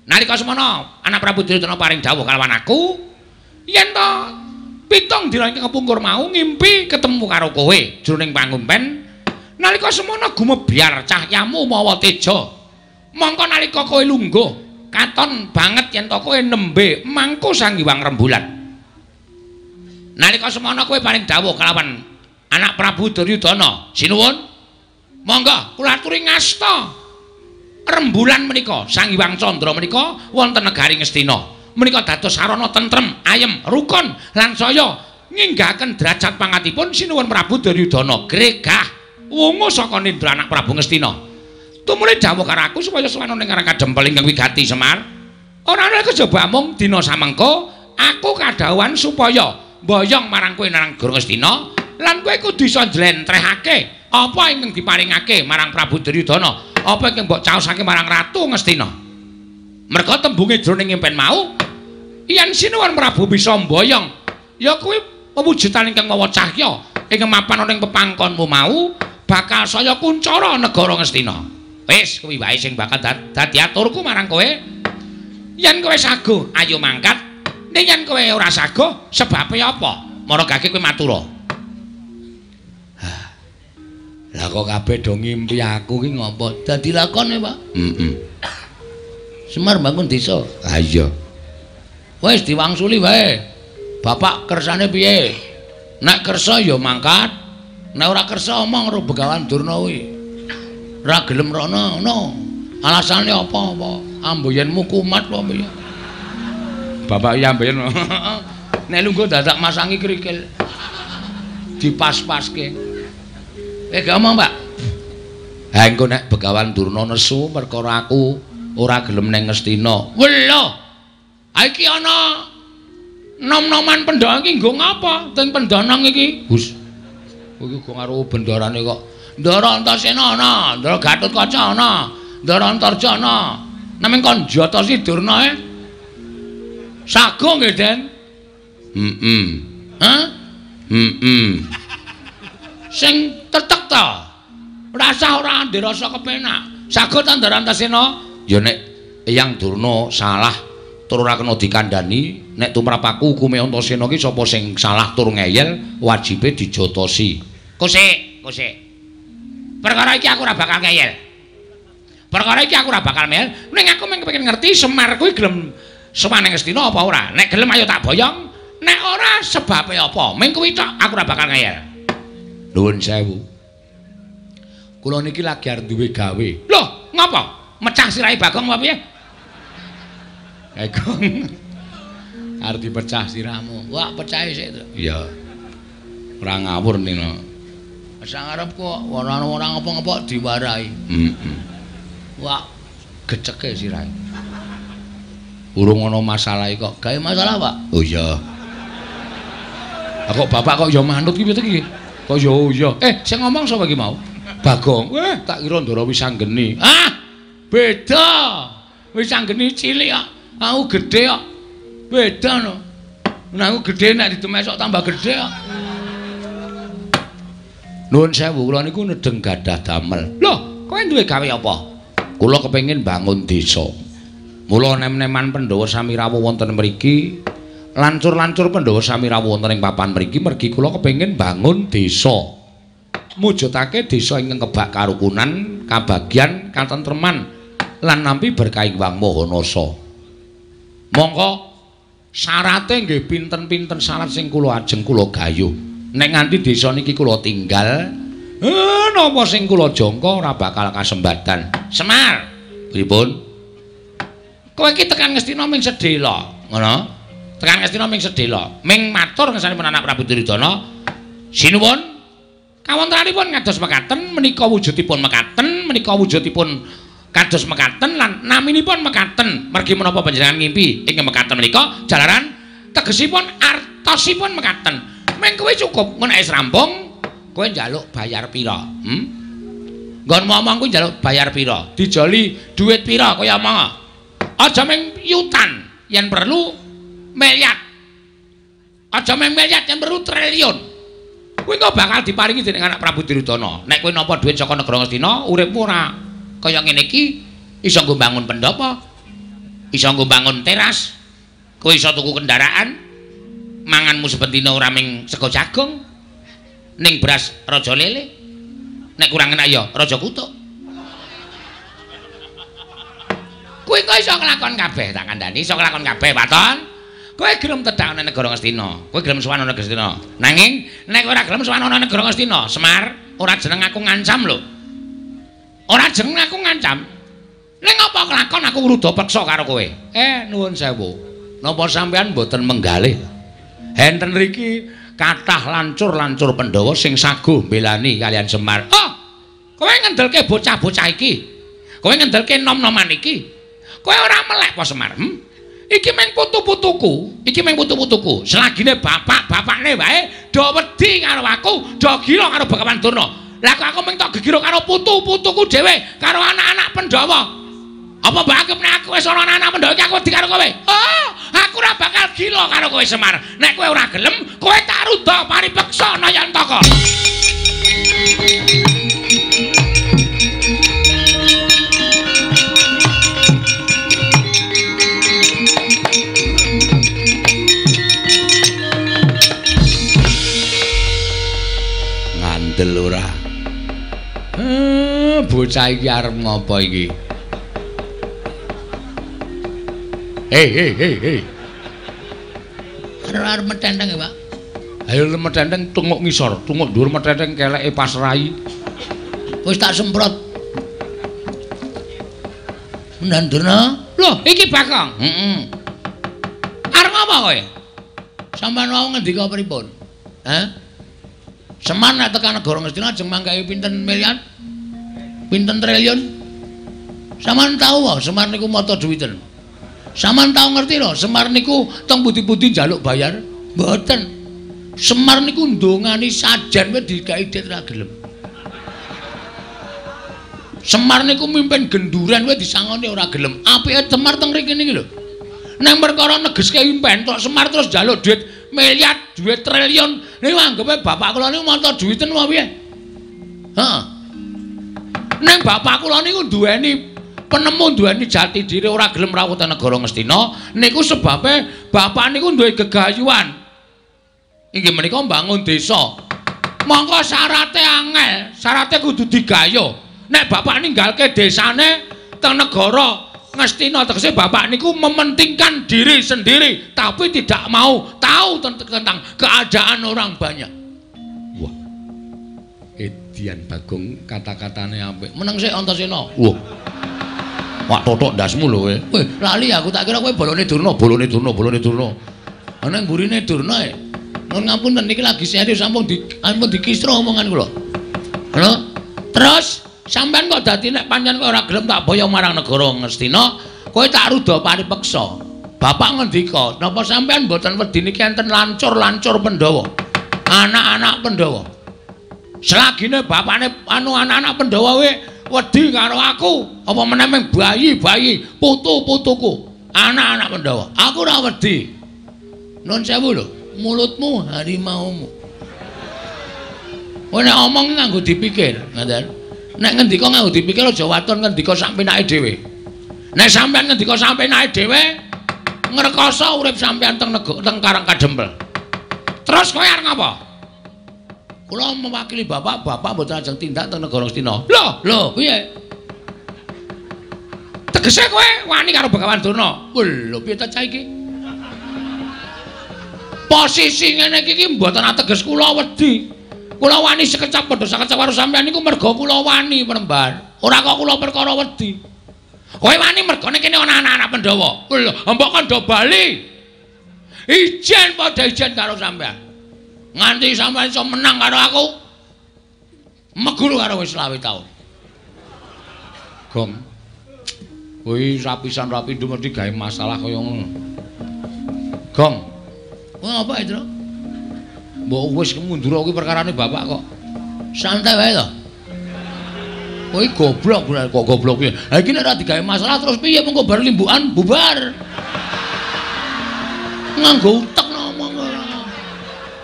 Nalika semana anak Prabu Duryudana paring dawuh kalawan aku, yen to 7 dina ing kepungkur mau ngimpi ketemu karo kowe jroning pangumpen. Nalika semana gumebyar cahyamu mawa teja. Mongko nalika kowe lungguh katon banget yen to kowe nembe mangku Sang Hyang Rembulan. Nalika semana kowe paring dawuh kalawan anak Prabu Duryudana, sinuwun monggo kula aturi ngasta rembulan menika Sang Hyang Candra menika wonten negari Ngastina. Menika dados sarana tentrem, ayem, rukun lan saya nginggahaken derajat pangkatipun sinuwun Prabu Duryudana gregah wungu saka nindra anak Prabu Ngastina. Tumuli dawuh karo aku supaya suwana ning Karang Kadempel ingkang wigati Semar. Ora ana kejaba mung dina samengko aku kadhawuhan supaya mboyong marang kowe nang Negara Ngastina lan kowe kudu iso njlentrehake apa ingkang diparingake marang Prabu Duryudana, apa ingkang mbok caosake marang Ratu Ngastina. Merga tembunge jroning impen mau yen sinuwun Prabu bisa mboyong ya kuwi pewujudan ingkang mawa cahya ingkang mapan ana ing pepangkonmu mau bakal saya kuncara negara Ngastina. Wis kuwi wae sing bakal dadi aturku marang kowe. Yen kowe saguh ayo mangkat, ning yen kowe ora saguh sebabe apa? Maragake kowe matura. Lah kok kabeh do ngimpi aku ki ngopo? Dadi lakone, Pak? Semar bangun desa. Ha iya. Wis diwangsuli wae. Bapak kersane piye? Nek kersa ya mangkat, nek ora kersa omong karo Begawan Durna kuwi. Ora gelem rono, no. Alasane apa? Amboyenmu kumat apa piye? Bapak iya amboyen. Nek lungguh dadak masangi krikil. Dipas-paske. Gak omong, Pak. Ha engko nek Begawan Durna nesu perkara aku ora gelem ning Ngastina. Lho. Ha iki ana nom-noman Pandhawa iki nggo ngapa? Teng Pandhanang iki. Gus. Iki kok karo bendarane kok. Ndara Antasena ana, Ndara Gatotkaca ana, Ndara Antarja ana. Namung kon Jata Sidurna sago nggih, Den? Hah? Sing tetek ta? Rasa ora ndirasa kepenak. Sago ta Ndara Antasena? Ya nek Eyang Durna salah tur ora kena dikandhani, nek tumrap aku hukume Antasena ki sapa sing salah tur ngeyel, wajibe dijotosi. Kusik. Perkara iki aku ora bakal ngeyel. Perkara iki aku ora bakal mel, ning aku mung kepengin ngerti Semar kuwi gelem sowan ning Astina apa ora? Nek gelem ayo tak boyong, nek ora sebabe apa? Mung kuwi tok aku ora bakal ngeyel. Nuwun sewu. Kula niki lagi arep duwe gawe. Loh, ngapa? Mecah sirahe Bagong apa piye? Bagong. Arep dipecah sirahmu. Wah, pecahe sik to. Iya. Ora ngawur nino. Sang arep kok ora ngapa-ngapa diwarai. Wah, geceke sirahe. Urung ana masalah kok. Gawe masalah, Pak? Oh iya. Kok bapak kok ya manut ki piye iki? Kok ya oh iya. Sing ngomong sapa iki mau? Bagong. Tak kira Ndara Wisanggeni. Ah, beda. Wisanggeni cilik kok. Aku gedhe kok. Beda no. Nah aku gedhe nek ditemesok tambah gedhe kok. Nuwun sewu, kula niku nedeng gadah damel. Loh, kowe duwe gawe apa? Kula kepengin bangun desa. Mula nem-neman Pandhawa sami rawuh wonten mriki, lancur-lancur Pandhawa sami rawuh wonten ing papan mriki, mergi kula kepengin bangun desa. Mujudake desa ingkang kebak karukunan, kabagyan, katentreman lan nampi berkah Wang Mahanasa. Mongko syarate nggih pinten-pinten syarat sing kula ajeng kula gayuh. Nek nganti desa niki kula tinggal, napa sing kula jangka ora bakal kasembatan. Semar, pripun? Kowe iki tekan Ngastina ming sedhela, ngono? Tekan Ngastina ming sedhela, ming matur ngesanipun anak Prabu Duryudana. Sinuwun, kawontenanipun kados mekaten, menika wujudipun mekaten, menika wujudipun kados mekaten lan naminipun mekaten. Mergi menapa panjenengan ngimpi ing mekaten menika, jalaran tegesipun artosipun mekaten. Meng kowe cukup menawa wis rampung, kowe njaluk bayar pira? Nggon momong kuwi njaluk bayar pira? Dijoli dhuwit pira kaya omong. Aja meng yutan, yen perlu miliar. Aja meng miliar, yen perlu triliun. Kuwi kok bakal diparingi dening anak Prabu Duryudana. Nek kowe nampa dhuwit saka negara Ngastina, uripmu ora kaya ngene iki, iso nggo bangun pendopo, iso nggo bangun teras, kowe iso tuku kendaraan. Manganmu sebendina ora ming sego jagung ning beras raja lele, nek kurang enak ya raja kutuk. Kuwi kok iso nglakon kabeh tak kandhani, iso nglakon kabeh Paton. Kowe gelem tedhak ana negara Ngastina, kowe gelem sowan ana Ngastina. Nanging nek ora gelem sowan ana negara Ngastina, Semar, ora jeneng aku ngancam lho. Ora jeneng aku ngancam. Ning apa kelakon aku ngruda peksa karo kowe? Nuwun sewu. Napa sampean mboten menggalih? Enten riki kathah lancur-lancur Pandhawa sing saguh mbelani kalian Semar. Oh, kowe ngendelke bocah-bocah iki. Kowe ngendelke nom-noman iki. Kowe ora melek apa Semar? Iki meng putu-putuku, iki meng putu-putuku. Selagine bapak-bapakne wae do wedi karo aku, do gila karo Begawan Durna. Lah kok aku meng tok gegiro karo putu-putuku dhewe, karo anak-anak Pandhawa. Apa mbak nek aku wis ana anak Pandhawa iki aku wedi karo kowe? Oh, aku ora bakal gila karo kowe Semar. Nek kowe ora gelem, kowe tak rudha paripeksa Nayantaka. Ngandel ora? Bocah iki arep ngopo iki? Hei. Arep metenteng ya, Pak. Ayo metenteng tunguk ngisor, tunguk dhuwur metenteng keleke pasrai. Wis tak semprot. Ndandurna? Lho, iki Bakong. Heeh. Arep ngapa kowe? Sampeyan wau ngendika pripun? Hah? Semar nek tekan negara Ngastina ajeng mangkai pinten miliar? Pinten triliun? Sampeyan tahu wae Semar niku mata duwiten. Sampeyan tahu ngerti lho, Semar niku teng pundi-pundi njaluk bayar? Mboten. Semar niku ndongani sajan wae dikai dit ra gelem. Semar niku mimpin genduran wae disangoni ora gelem. Apike Semar teng mriki niki lho. Nang perkara negeske impen tok Semar terus njaluk duit miliar, duit triliun. Niku anggepe bapak kula niku mata duwiten apa piye? Heeh. Nang bapak kula niku duweni penemu, duweni jati diri ora gelem rawuh teng negara Ngastina. Niku sebabe bapak niku duwe gegayuhan. Inggih menika mbangun desa. Monggo syarate angel, syarate kudu digayo. Nek bapak ninggalke desane teng negara Ngastina tegese bapak niku mementingkan diri sendiri tapi tidak mau tahu tentang keadaan orang banyak. Wah. Edian Bagong kata-katane apik. Meneng sik Antasena. Wah. Wak totok ndasmu lho kowe. Weh, lali aku tak kira kowe bolone Durna. Ana mburine Durna e. Nuwun ngapunten niki lagi serius sampun dikisro omongan kula. Halo? Terus sampean kok dadi nek pancen kowe ora gelem tak boyo marang negara Ngastina, kowe tak ruda paripeksa. Bapak ngendika, napa sampean mboten wedi niki enten lancur-lancur Pandhawa. Anak-anak Pandhawa. Selagine bapakne anak-anak Pandhawa wedi karo aku, apa meneh bayi-bayi, putu-putuku, anak-anak Pandhawa. Aku ora wedi. Nuwun sewu lho, mulutmu harimaumu. Kowe nek omong nganggo dipikir, ngoten. Nek ngendika nganggo dipikir aja waton ngendika sak penake dhewe. Nek sampean ngendika sak penake dhewe, ngrekoso urip sampean teng Karangkadempel. Terus kowe arep ngapa? Kula mewakili bapak mboten ajeng tindak teng negara Ngastina. Lho, piye? Tegese kowe wani karo Begawan Durna. Lho, piye ta cah iki? Posisi ngene iki mboten ateges kula wedi. Kula wani sekecap padha sakecap karo sampeyan niku merga kula wani penembar. Ora kok kula perkara wedi. Kowe wani mergane kene ana anak-anak Pandhawa. Lho, mbok kandha bali. Ijen padha ijen karo sampeyan. Nganti sampeyan iso menang karo aku. Meguru karo wis 20 taun. Gong. Kuwi rapisan-rapindo mesti gawe masalah kaya ngono. Gong. Wah, apa itu? Mbok wis mundur kuwi perkarane bapak kok. Santai wae to. Kowe goblok kok goblok piye? Ha iki nek ora digawe masalah terus piye mengko bar limbukan bubar. Nganggo utek ngomong ora.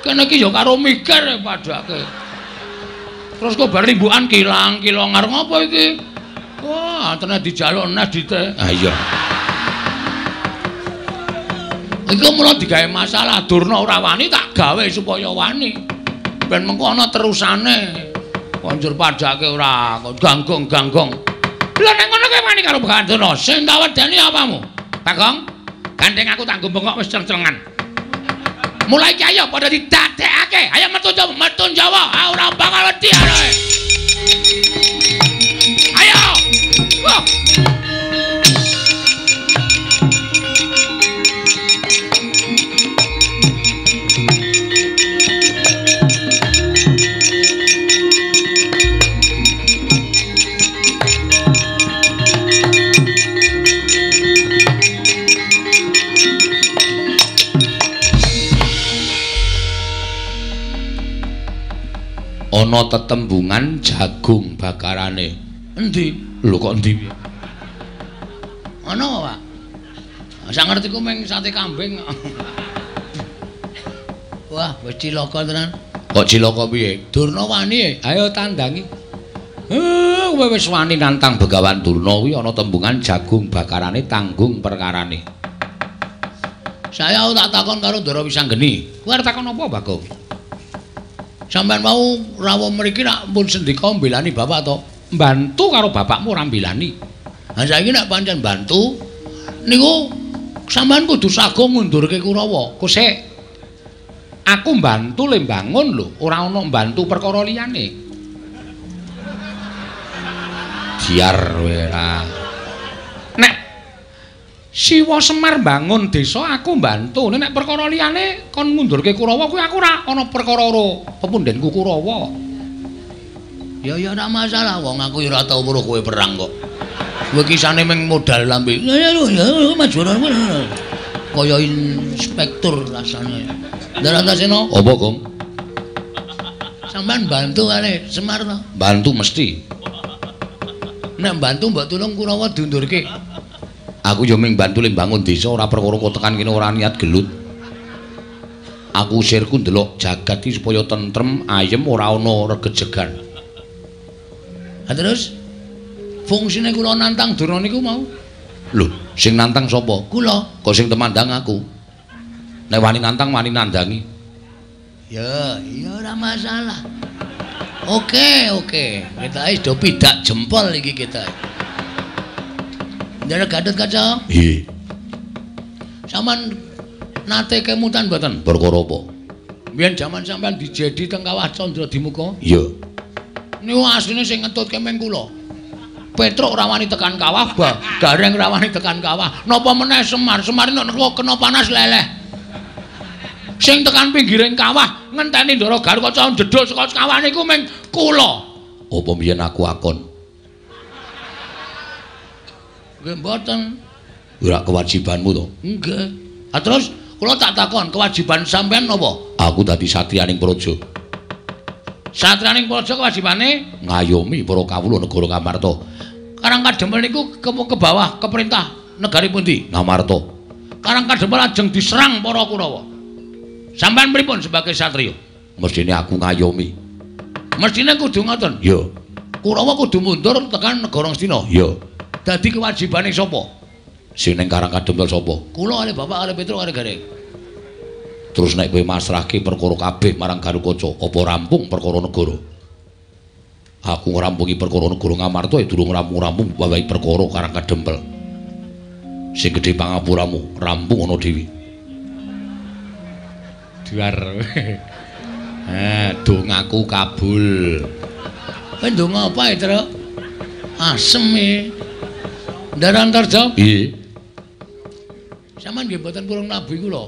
Kene iki ya karo mikir padake. Terus kok bar limbukan kilang-kilang arep ngopo iki? Wah, antene dijaluk nes dite. Ha iya. Iku mula digawe masalah Durna ora wani tak gawe supaya wani. Ben mengko ana terusane. Konjur padake ora ganggong-ganggong. Lha nek ngono kowe wani karo Begawan Durna, sing tak wedeni apamu? Bagong, gandeng aku tak bengok wis ceng-celengan. Mulai iki ayo padha didadekake. Ayo metu Jawa, ora bakal wedi ae. Ayo. Wah. Ana tetembungan jagung bakarane. Endi? Lho kok endi? Ana, Pak. Sak ngertiku mung sate kambing. Wah, wis cilaka tenan. Kok cilaka piye? Durna wani, Ayo tandangi. Kowe wis wani nantang Begawan Durna kuwi ana tembungan jagung bakarane tanggung perkarane. Saya tak takon karo Ndara Wisanggeni. Kowe arep takon apa, Bagong? Sampeyan mau rawuh mriki nak pun sendika mbelani bapak to? Mbantu karo bapakmu ora mbelani. Ha saiki nek pancen bantu niku sampean kudu sago ngundurke Kurawa. Kusik. Aku mbantu le mbangun lho, ora ana mbantu perkara liyane. Diar kowe ra. Nek Siwa Semar bangun desa aku mbantu. Nek perkara liyane kon ngundurke Kurawa kuwi aku ora ana perkara pepundhenku Kurawa. Ya ora masalah wong aku ya ora tau weruh kowe perang kok. Kowe kisane mung modal lambe. Ya majuran kaya inspektur rasane. Darantasena apa, Gong? Sampeyan bantu kali Semar to? Bantu mesti. Nek bantu mbok tulung Kurawa diundurke. Aku yo ming bantu ling bangun desa ora perkara kok tekan kene ora niat gelut. Aku usirku ndelok jagat iki supaya tentrem, ayem ora ana regejegan. Terus fungsine kula nantang Durna niku mau. Lho, sing nantang sapa? Kula. Kok sing temandang aku. Nek wani nantang wani nandangi. Ya, ora masalah. Oke. Kita wis do pidak jempol iki kita. Ndara Gatot Kaca. Nggih. Saman nate kemutan mboten? Perkara apa? Biyen jaman sampean dijedi teng Kawah Candra Dimuka. Iya. Niku asline sing ngetutke meng kula. Petruk ora wani tekan kawah, Gareng ora wani tekan kawah. Napa meneh Semar? Semar nek kena panas leleh. Sing tekan pinggiring kawah ngenteni Ndara Gatot Kaca jedul saka kawah niku meng kula. Apa mbiyen aku akon? Nggih mboten. Ora kewajibanmu to? Nggih. Terus kula tak takon, kewajiban sampean napa? Aku dadi satriyaning praja. Satriyaning praja kewajibane ngayomi para kawula negara Ngamarta. Karang Kadempel niku ke bawah keperintah negari pundi? Ngamarta. Karang Kadempel ajeng diserang para Kurawa. Sampeyan pripun sebagai satriya? Mestine aku ngayomi. Mestine kudu ngoten. Ya. Kurawa kudu mundur tekan negara Ngastina. Ya. Dadi kewajibane sapa? Sing ning Karang Kadempel sapa? Kula kali Bapak kali Petruk kali Gareng. Terus nek kowe masrahke perkara kabeh marang Garukaca, apa rampung perkara negara? Aku ngrampungi perkara negara Ngamarta durung rampung-rampung babahi perkara Karang Kadempel. Sing gedhe pangapuramu rampung ana dhewe. Duar. Dongaku kabul. Kowe ndonga apa ya, Truk? Asem e. Ndara Antarja? Nggih. Sampeyan nggih mboten purun nabi kula.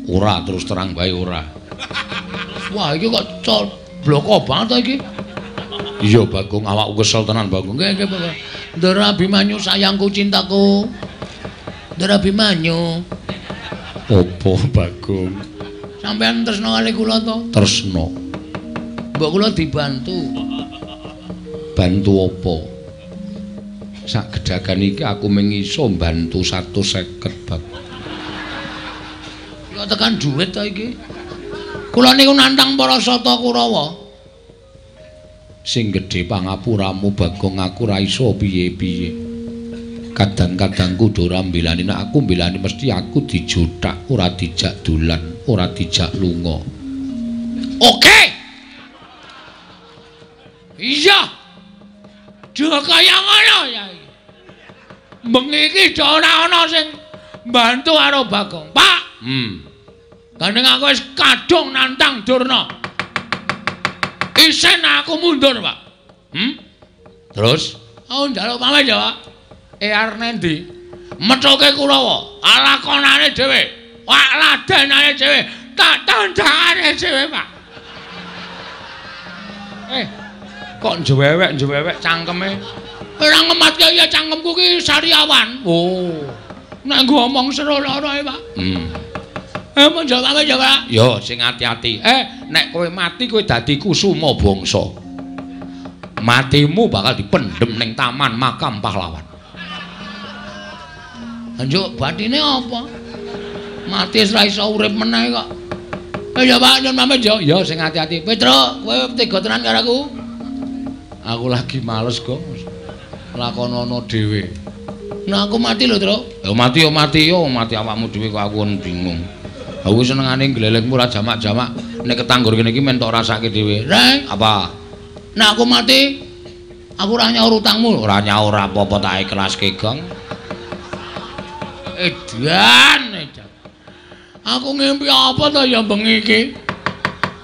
Ora terus terang bae ora. Wah, iki kok bloko banget to iki. Iya, Bagong, awakku kesel tenan, Bagong. Nggih, Bapak. Ndara Abimanyu sayangku cintaku. Ndara Abimanyu. Apa, Bagong? Sampeyan tresno kali kula to? Tresno. Mbok kula dibantu. Bantu apa? Sak gedhagan iki aku mung iso bantu 150, Bag. Ya tekan dhuwit to iki. Kula niku nantang para sata Kurawa. Sing gedhe pangapuramu, Bagong, aku ora iso piye-piye. Kadang-kadang kudu ora mbelani, nek aku mbelani mesti aku dijothak, ora dijak dolan, ora dijak lunga. Oke. Iya. Dhewe kaya ngono ya. Bengi iki ora ana sing mbantu karo Bagong. Pak. Gandeng aku wis kadung nantang Durna. Isen aku mundur, Pak. Terus aku njaluk pamit ya, Pak. Arep ndi? Methuke Kurawa, alakonane dhewe, wak ladenane dhewe, tak tandhangane dhewe, Pak. Kok njewewek cangkeme? Ora ngematke ya cangkemku ki sariawan. Oh. Nek ngomong serono ae, Pak. Apa jawab ya, Pak? yo sing ati-ati. Nek kowe mati kowe dadi kusuma bangsa. Matimu bakal dipendhem ning taman makam pahlawan. Anjuk bathine apa? Mati wis ra iso urip meneh kok. Ya Pak, nyun pamit yo. Yo sing ati-ati. Petruk, kowe tega tenan karo aku? Aku lagi males, Gong. Lakonono dhewe. Nah aku mati lho, Truk. Mati awakmu dhewe kok aku bingung. Aku senengane glelekmu ora jamak-jamak. Nek ketanggur kene iki men tok rasake dhewe. Reng, apa? Nek aku mati, aku ora nyaur utangmu. Ora nyaur apa-apa tak ikhlaske, Gong. Edan. Aku ngimpi apa to ya bengi iki?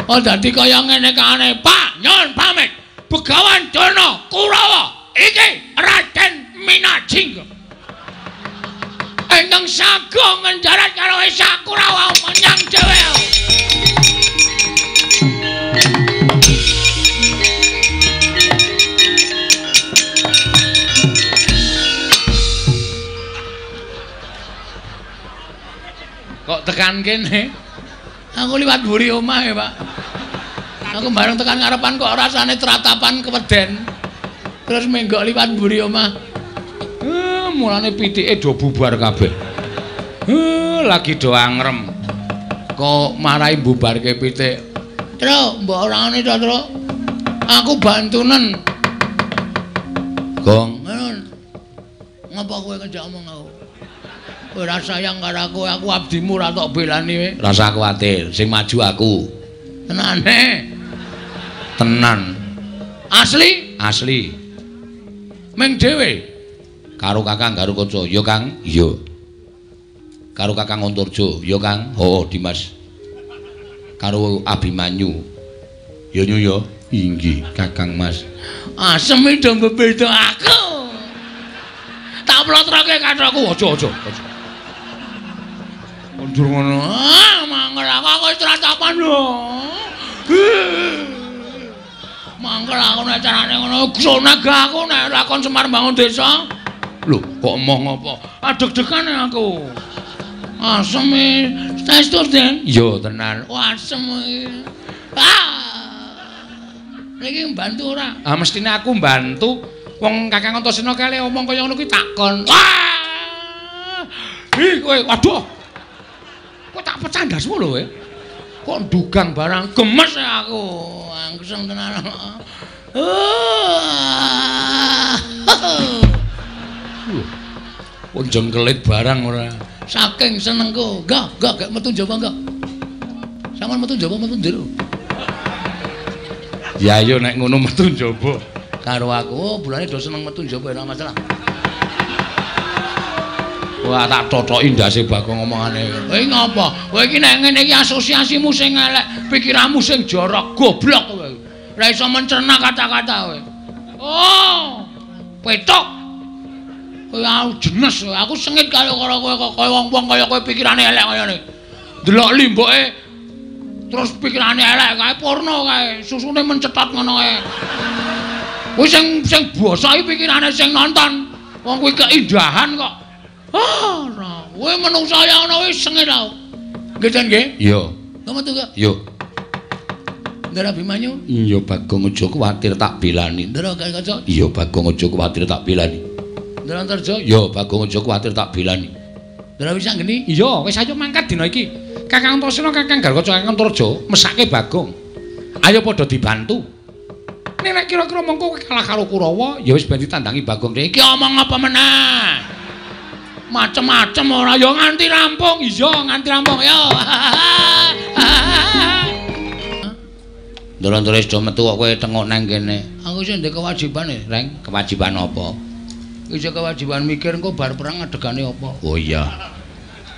Oh dadi kaya ngene kae, Pak. Nyun pamit. Begawan Durna Kurawa iki Raden Minajing. Kanjeng Sagung ngendarat karo Sakurawa menyang dhewe. Kok tekan kene? Aku liwat mburi omah ya, Pak. Aku bareng tekan ngarepan kok rasane tratapan keweden. Terus menggok liwat mburi omah. Mulane pitike do bubar kabeh. Lagi do angrem. Kok marahi bubarke pitik. Truk, mbok ora ngene to, Truk. Aku bantunen. Gong, ngapa kowe ngejak omong aku? Ora sayang karo aku abdimu ora tok belani kowe. Rasa kuwatir, sing maju aku. Tenane. Tenan. Asli? Asli. Meng dhewe. Karo Kakang Garukaca, ya Kang? Iya. Karo Kakang Antarja, ya Kang? Oh, Dimas. Karo Abimanyu. Ya nyu ya. Inggih, Kakang Mas. Asem do bebeda aku. Tak plotroke kathokku, aja. Mundur ngono. Mangkel aku wis tratapan lho. Mangkel aku nek carane ngono sonag aku nek lakon Semar Bangun Desa. Lho, kok omong apa? Adeg-degane aku. Asem testo Den. Yo tenan. Wah, asem iki. Iki mbantu ora? Ah mestine aku mbantu. Wong Kakang Antasena kale omong kaya ngono kuwi takon. Wah! Ih kowe, waduh. Kok tak pecah ndasmu lho kowe. Kok ndugang barang gemes aku. Angseng tenan. Kok jengkelit barang ora. Saking senengku. Enggak metu njaba enggak. Sampeyan metu njaba metu njero. Ya yo nek ngono metu njaba karo aku. Oh, bulane do seneng metu njaba ora masalah. Wah tak totoki ndase Bagong omongane. Kowe ngapa? Kowe iki nek ngene iki asosiasimu sing elek, pikiranmu sing jorok, goblok kowe. Ora iso mencerna kata-kata kowe. Oh, petok. Kowe jenes, aku sengit karo kowe kok koyo wong-wong kaya kowe pikirane elek kaya ngene. Delok limboke terus pikirane elek kae porno kae, susune mencetot ngono kae. Kowe sing basa iki pikirane sing nonton. Wong kuwi keindahan kok. Ora, kowe menungsa ya ana wis sengit tau. Nggih, Den nggih? Iya. Kamu tuh kok? Iya. Ndara Abimanyu? Iya, Bagong aja kuwatir tak belani. Ndara Garukaca? Iya, Bagong aja kuwatir tak belani. Ndara Antarja? Iya, Bagong aja kuwatir tak belani. Ndara Wisanggeni? Iya, wis ayo mangkat dina iki. Kakang Antasena, Kakang Garukaca, Kakang Antarja mesake Bagong. Ayo padha dibantu. Nek kira-kira mengko kowe kalah karo Kurawa, ya wis ben ditandangi Bagong. Iki omong apa meneh? Macem-macem ora ya nganti rampung. Iya, nganti rampung ya. Ndara wis do metu kok kowe tengok nang kene. Aku sing ndek kewajiban e, Reng. Kewajiban apa? Iki kewajiban mikir engko bar perang adegane apa. Oh iya.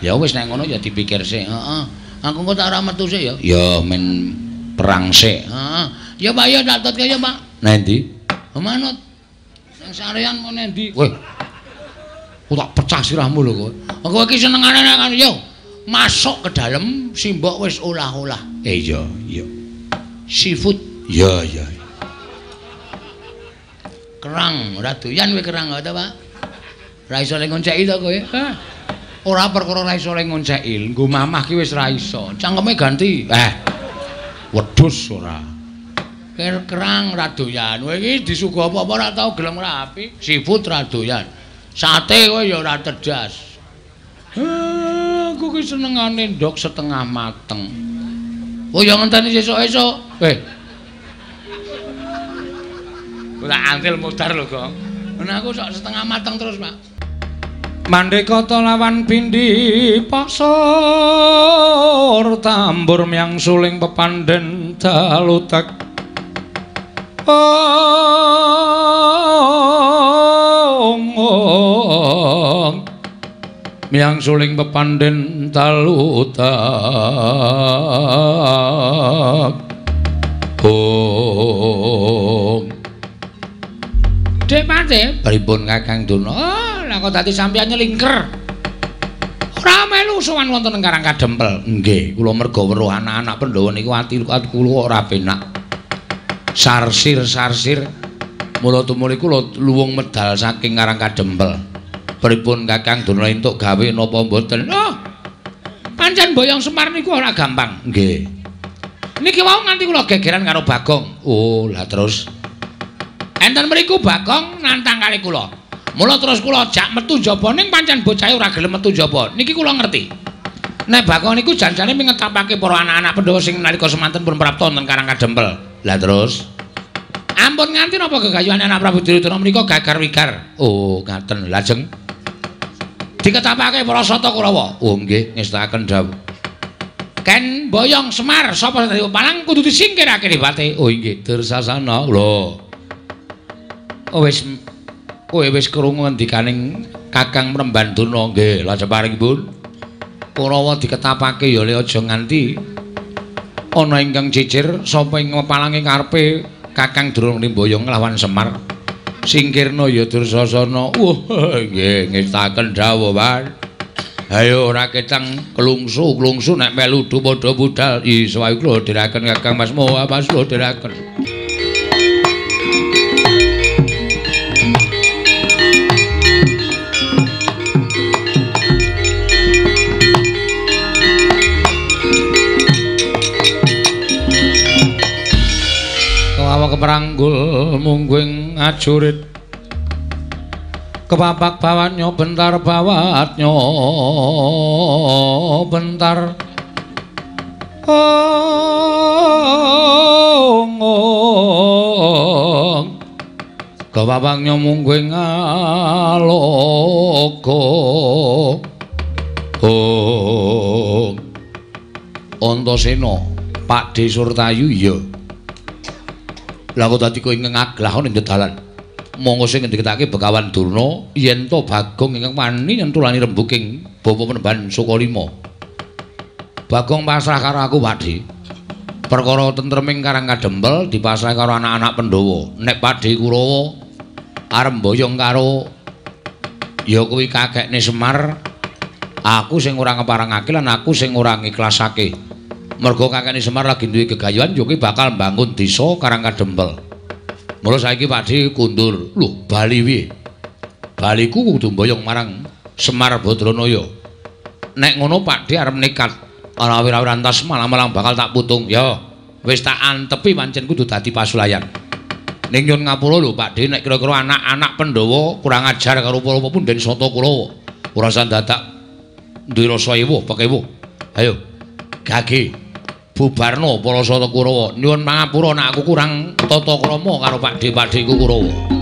Ya wis nek ngono ya dipikir sik. Heeh. Aku engko tak ora metu sik ya. Ya men perang sik. Heeh. Ya Pak ya tak tetke ya Pak. Nang ndi? Manut. Nang sarean mau nang ndi? Kowe. Kok tak pecah sirahmu lho kowe. Kowe iki senengane nang yo. Masuk ke dalam simbok wis olah-olah. Iya. Seafood. Iya. Kerang, ora doyan kowe kerang ta, Pak? Ora iso le ngonceki to kowe? Ora perkara ora iso le ngonceki, nggo mamah ki wis ora iso. Cangkeme ganti. Wedhus ora. Kerang ora doyan. Kowe iki disuguh apa-apa ora tau gelem rapi. Seafood ora doyan. Sate kowe ya ora cerdas. Aku ki senengane ndok setengah mateng. Oh ya ngenteni sesuk-esuk. Ora antil mudar lho, Gong. Nah aku sok setengah mateng terus, Pak. Mandekata lawan Bindi Paksor tambur miang suling pepandhen dalutek. Miang suling pepandhen dalutek. Dek Pate, pripun Kakang Dono? Oh, lah kok dadi sampeyan nyelingker. melu sowan wonten ing Karang Kadempel. Nggih, kula merga weruh anak-anak Pandhawa niku ati kula ora penak. Sarsir. Mula tumuli kula luwung medal saking Karang Kadempel. Pripun Kakang Durna entuk gawe napa mboten? Oh. Pancen Boyong Semar niku ora gampang. Nggih. Niki wau nganti kula gegeran karo Bagong. Oh, lah terus enten mriku Bagong nantang kali kula. Mula terus kula jak metu njaba ning pancen bocahe ora gelem metu njaba. Niki kula ngerti. Nek Bagong niku janjane mingetapake para anak-anak Pandhawa sing nalika semanten pun prapta wonten Karang Kadempel. Lah terus ampun nganti napa gegayuhan anak Prabu Duryudana menika gagar-wigar. Oh, ngaten. Lajeng diketapake para Sata Kurawa. Oh nggih, ngestakaken dawuh. Ken Boyong Semar sapa dadi palang kudu disingkirake dibate. Oh nggih, Dursasana. Lho. Oh wis kowe wis krungu ngendikaning Kakang Mrembanduna nggih, lajeng paringipun Kurawa diketapake ya le aja nganti ana ingkang cicir sapa ing palange karepe Kakang Durna Boyong nglawan Semar. Singkirna ya Dursasana. Wah, nggih ngestaken dawuh, Pak. Ayo ora ketang klungsu nek melu du padha budal. Iso ae kula dherekaken Kakang Mas Moha, Mas kula dherekaken. Kawawa keperanggul mungguing ajurit kepapak bawatnya bentar bawatnya bentar kepapaknya mungguing aloka Antasena Pakde Surtayu iya lha kok dadi kowe ngaglah ning dalan monggo sing ngendikake Begawan Durna yen to Bagong ingkang wani nyentulani rembuking Bapa Penemban Sukalima. Bagong pasrah karo aku, Pakde. Perkara tentreming Karang Kadempel dipasrah karo anak-anak Pandhawa. Nek Pakde Kurawa arep mboyong karo ya kuwi kakekne Semar, aku sing ora ngeparangake lan aku sing ora ngiklasake. Merga kakekne Semar lagi duwe gegayuhan yo kuwi bakal mbangun desa Karang Kadempel. Mula saiki Pakde kundur. Lho, bali piye? Baliku kudu mboyong marang Semar Badranaya. Nek ngono Pakde arep nekat. Ora wira-wira antas malang-malang bakal tak putung. Ya, wis tak antepi pancen kudu dadi pasulayan. Ning nyun ngapura lho Pakde nek kira-kira anak-anak Pandhawa kurang ajar karo para pepunden Sata Kurawa. Ora san dadak duwe rasa ewuh, pekewuh. Ayo, gage. Bubarno para Sata Kurawa. Nyuwun pangapura nek aku kurang tata krama karo Pakde-pakdeku Kurawa.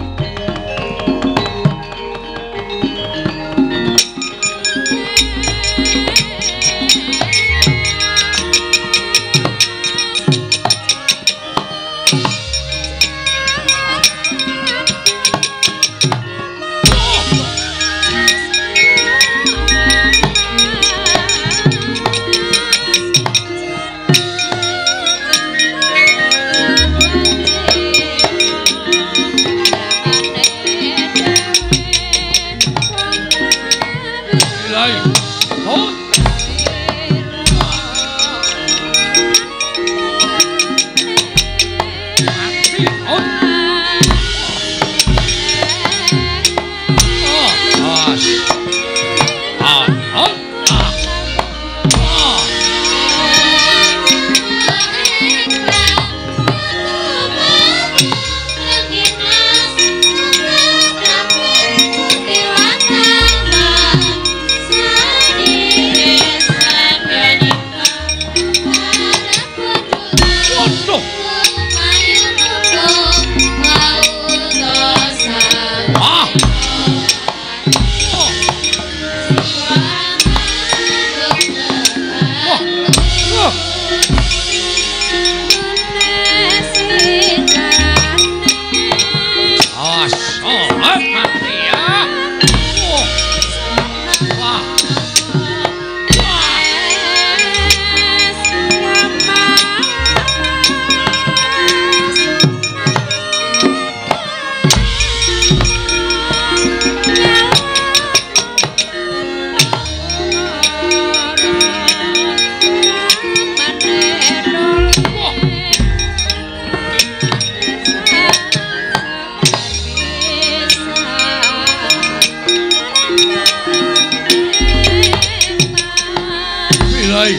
Hai.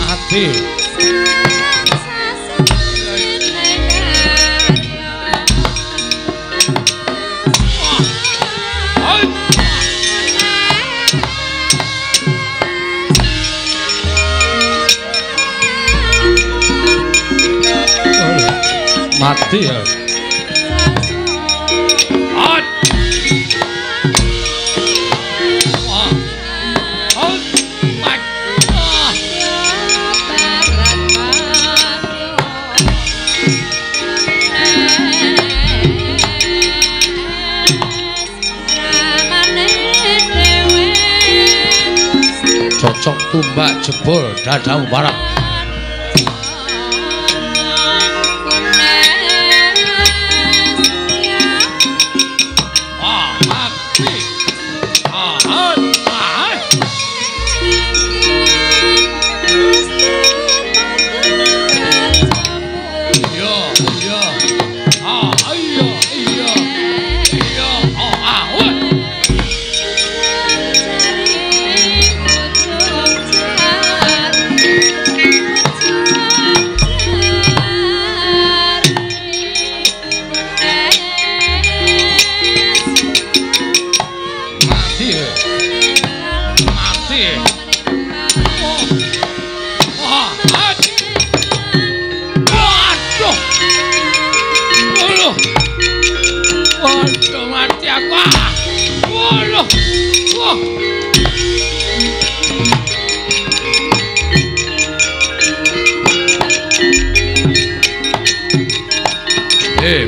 Mati. Mati ya. Cocok tumbak jebol dadamu barak.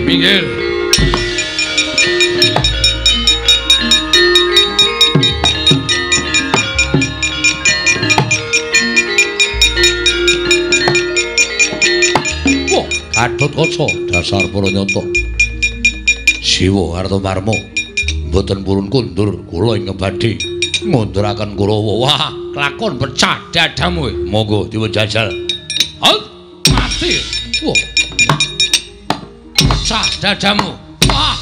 Miguel. Wah, Gatotkaca dasar para nyata. Siwa Kartomarma mboten purun kundur kula ing badhe ngunduraken Kurawa. Wah, kelakon pecah dadamu. Monggo diwenjajal. Mati. Wah. Pecah dadamu. Wah.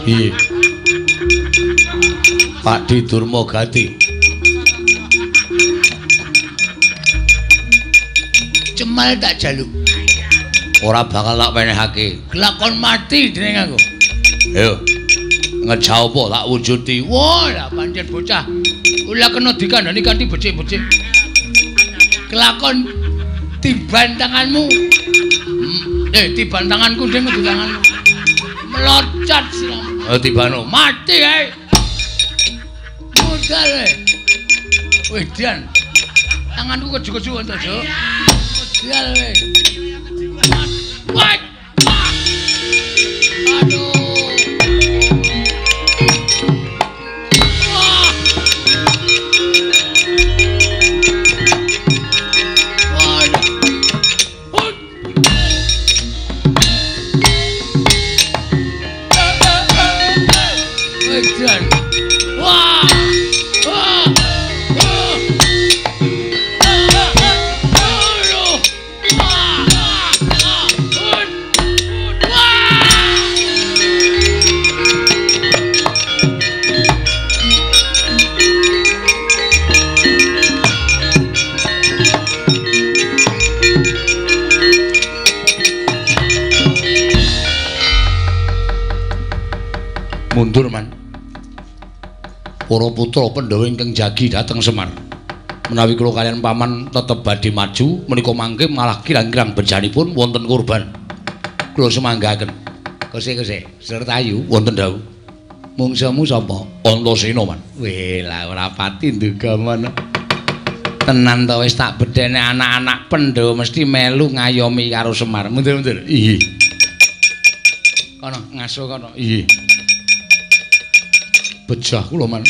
Piye? Pak Di Durmagati. Cemal tak jaluk. Ora bakal tak wenehake. Kelakon mati dening aku. Ayo. Ngejauh apa tak wujudi. Wah, lah pancen bocah. Kula kena dikandani kanthi becik-becik. Kelakon tiban tanganmu. Tiban tanganku ding di tanganmu. Melocot silam. Tibano mati ae. Modal ae. Wedan. Tanganku keju-keju ento, Jo. Modal ae. Wah. Aduh. Mundur man. Para putra Pandhawa ingkang jagi dhateng Semar. Menawi kula kalian paman tetep badhe maju menika mangke malah kirang-kirang bejanipun wonten kurban. Kula semanggaken. Kose Sertayu wonten dawuh. Mungsamu sapa? Antasena, Man. Weh, lah ora pati nduga men. Tenan to wis tak bedhene anak-anak Pandhawa mesti melu ngayomi karo Semar. Mundur-mundur. Iya. Kono ngaso kono. Iya. Bejah kula, Man.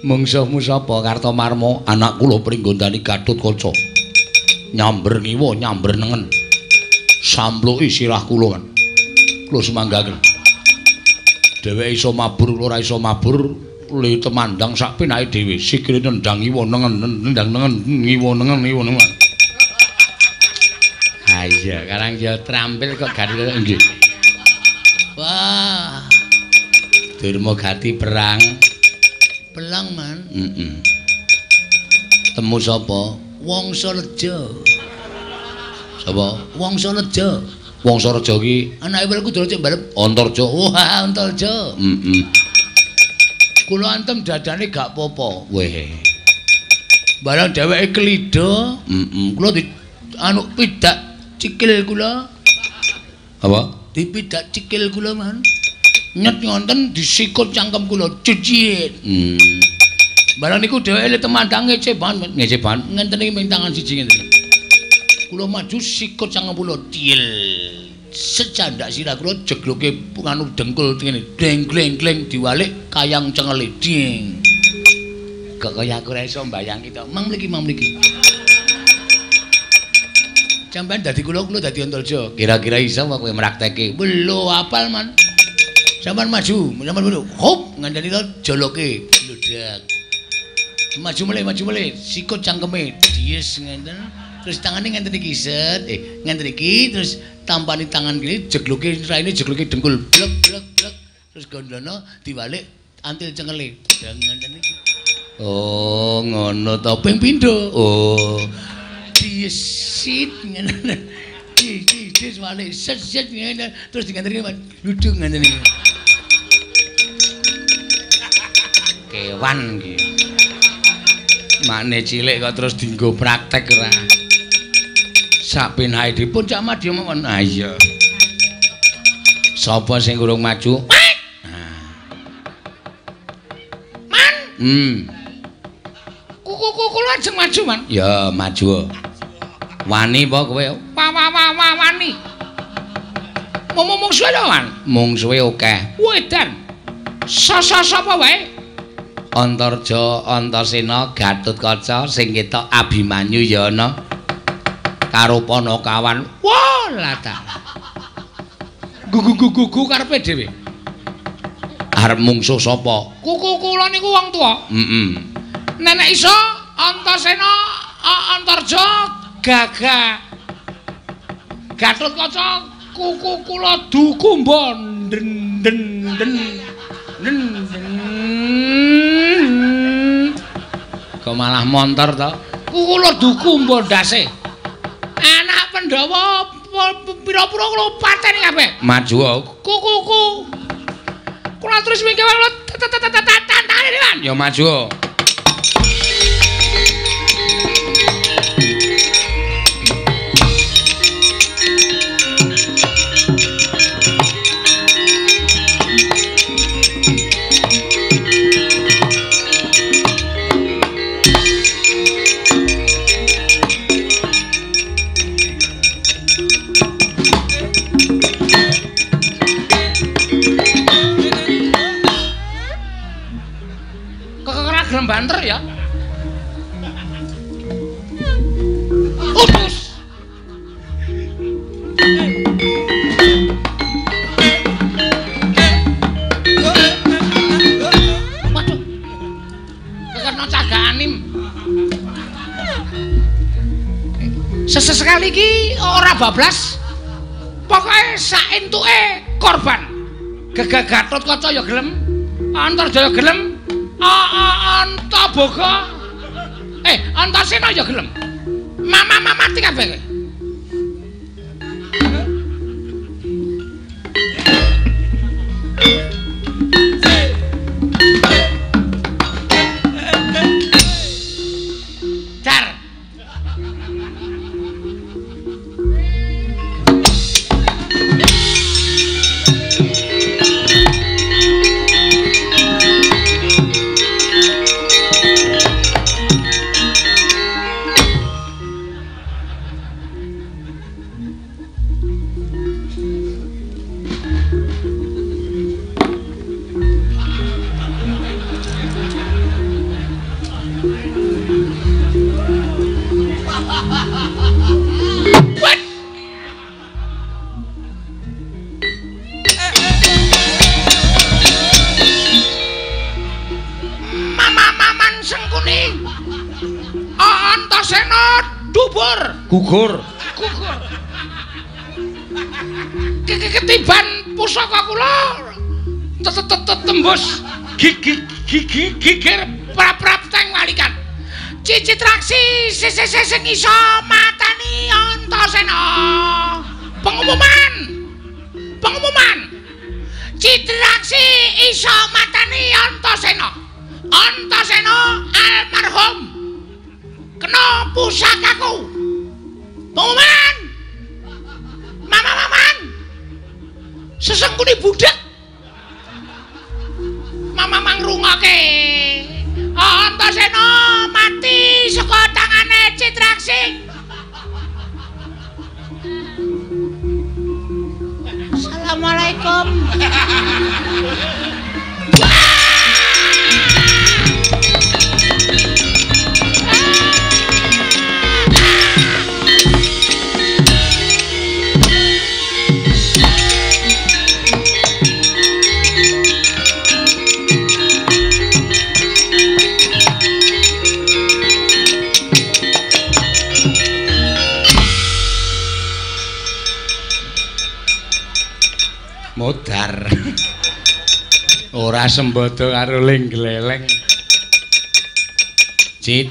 Mungsamu sapa? Kartomarma, anak kula Pringgondani Gatotkaca. Nyamber ngiwa, nyamber nengen. Sampluki sirah kula, Man. Kula semanggaken. Dheweke iso mabur, ora iso mabur, li temandang sak penake dhewe. Sikile nendang ngiwa nengen, nendang nengen, ngiwa nengen, ngiwa nengen. Ha iya, karang ya trampil kok garis nggih. Wah. Durma gati perang. Pelang, Man. Temu sapa? Wangsareja. Sapa? Wangsareja. Wangsareja ki anake welku dolo cek mbalep Antarja. Wah, Antarja. Kula antem dadane gak apa-apa. Weh. Barang dheweke klidha, kula di anu pidak cikil kula. Apa? Dipidak cikil kula, Man. Nyet ngonten disikut cangkem kula cicit. Barang niku dheweke le temandang ngeceban, ngeceban ngenten iki ming tangan siji ngenten. Kula maju sikut cangkem kula tiil. Secandak sirah kula jegloke anu dengkul ngene deng-gleng-gleng diwalik kayang cengele ding. Kok kaya aku ora iso mbayangi to. Mang mriki. Sampeyan dadi kula dadi Antarja. Kira-kira iso apa kowe mraktekke? Belum apal, Man. Sampeyan maju, hop ngandani to joloke bludak. Maju mulih, sikut cangkeme dies ngenten. Terus tangane ngenten iki set, ngenten iki terus tampani tangan kiri jegloke raine jegloke dengkul blek. Terus gondono diwalik antil cengele. Ngenten iki. Oh, ngono to ping pindho. Oh. Diesit ngenten. Dis walik set ngenten terus ngenten iki ludung ngenten iki. Kewan iki. Makne cilik kok terus dienggo praktek ora. Sak penahe dipun cak madya mawon. Ah iya. Sapa sing urung maju? Man. Kuku kula ajeng maju, Man. Ya, maju. Wani apa kowe? Wani. Mung suwe to, Man? Mung suwe akeh. Wedan. Sapa wae? Antarja, Antasena, Gatotkaca sing ketok Abimanyu ya ana. Karo Panakawan. Wah, lata. Gugu karepe dhewe. Arep mungsuh sapa? Kuku kula niku wong tuwa. Nenek iso Antasena, Antarja, Gagah. Gatotkaca kuku kula dukumba den. Kok malah montor to? Kula dukumba ndase. Anak Pandhawa pira-pira kula pateni kabeh. Maju kuku. Kula terus mingke kula tantangane Dewan. Ya maju. Banter ya. Utus. Waduh. Kekena caganim. Sesekali iki ora bablas. Pokoke sak entuke korban. Gagah Gatotkaca ya gelem, Antarja ya gelem. Antaboga Antasena ya gelem. Mama mati kabeh. Dubur. Gugur. Gugur. Ketiban pusaka kula tembus gigir prap-prap teng walikan. Citraksi sing iso matani Antasena. Pengumuman. Citraksi iso matani Antasena. Antasena almarhum. Kena pusakaku. Pengumuman. Mama-maman. Sesengkuni budak. Mama mangrungake. Antasena mati saka tangane Citraksi. Assalamualaikum. Modar. Ora sembodo karo ling gleleng. Cit.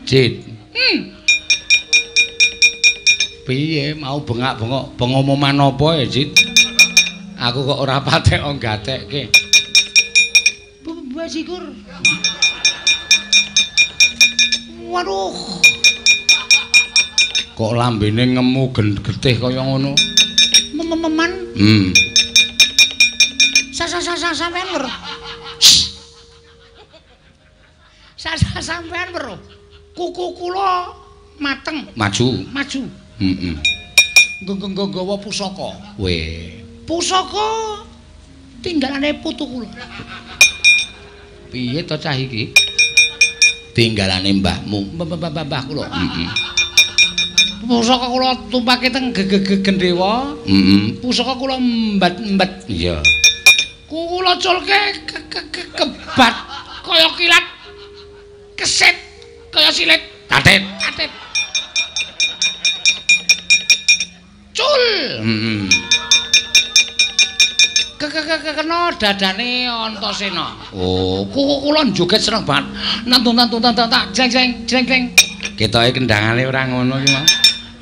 Cit. Piye mau bengak-bengok pengumuman apa ya, Cit? Aku kok ora patek nggatekke. Basikur. Waduh. Kok lambene ngemu getih kaya ngono? Meman. Sampean weruh. Sampean weruh. Kuku kula mateng. Maju. Heeh. Nggawa pusaka. Weh. Pusaka tinggalane putu kula. Piye to cah iki? Tinggalane mbahmu. Mbah kula. Heeh. Pusaka kula tumpake teng Gendewa. Pusaka kula mbet-mbet. Iya. Kula culke kebat kaya kilat. Keset kaya silet. Katet. Cul. Heeh. Kena dadane Antasena. Oh, Kuku kula joget seneng banget. Nantun jeng. Ketoke kendangane ora ngono iki, Mas.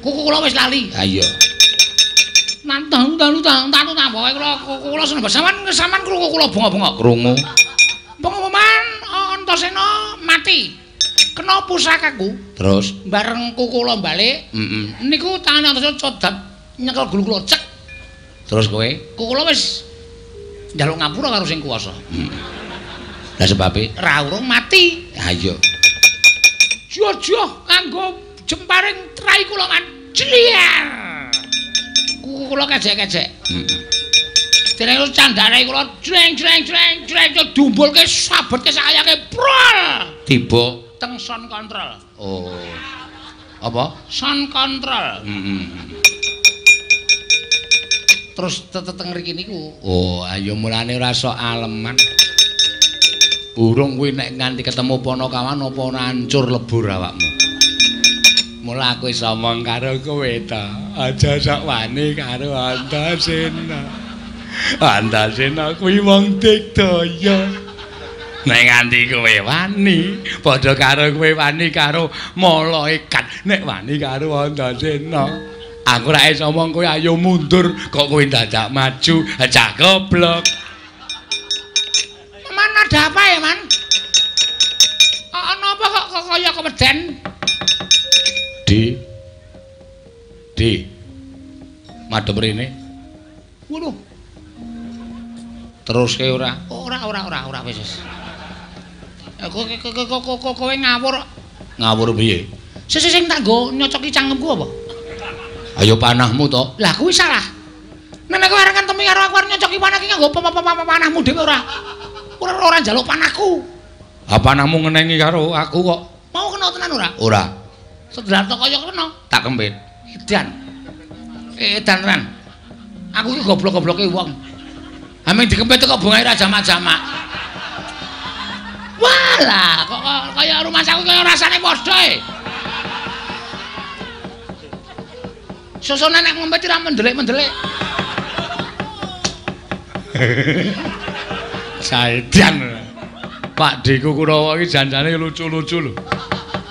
Kuku kula wis lali. Ha iya. Nantang pokoke kula seneng banget. Sampeyan krungu kula bengok-bengok. Krungu. Pengumuman Antasena mati. Kena pusakaku. Terus Bareng kuku kula balik. Niku tangane Antasena codap nyekel gulu kula cek. Terus kowe? Kuku kula wis njaluk ngapura karo sing kuwasa. Lah sebabe Ra urung mati. ha iya. Jojo kanggo jemparing trai kula man jliar. Kuku kula kejek-kejek. Dene candane kula jreng dumbulke sabetke sakayake prol. Tiba Teng sound control. oh. Apa? Sound control. Terus teng mriki niku. Oh, ayo mulane ora sok aleman. Burung kuwi nek nganti ketemu Panakawan apa ora hancur lebur awakmu. Mula aku wis omong karo kowe ta, aja sok wani karo Antasena. Antasena kuwi wong digdaya. Nek nganti kowe wani, padha karo kowe wani karo malaikat. Nek wani karo Antasena, aku ra iso omong kowe ayo mundur, kok kowe dadak maju, cah goblok. Man ada apa ya, Man? Ana apa kok kaya keweden? Di. Madhep rene. Waduh. Terus ke ora? Ora wis. Kowe ngawur. Ngawur piye? Sing tak nggo nyocoki cangkemku apa? Ayo panahmu to. Lah kuwi salah. Nek kowe arep ngentemi karo aku arep nyocoki panah ki nganggo panahmu dhewe ora. Ora njaluk panahku. Ha panahmu ngenengi karo aku kok. Mau kena tenan ora? Ora. Sedrata kaya kena. Tak kempit. Edan ran. Aku ki goblok-gobloke wong. Ameng dikempit kok bongae ra jamak-jamak. Wah, Lah, kok kaya rumah saku kaya rasane padha e. Susune nek ngombe ora mendelik-mendelik. Saedan. Pak Deku Kurawa iki janjane lucu-lucu lho.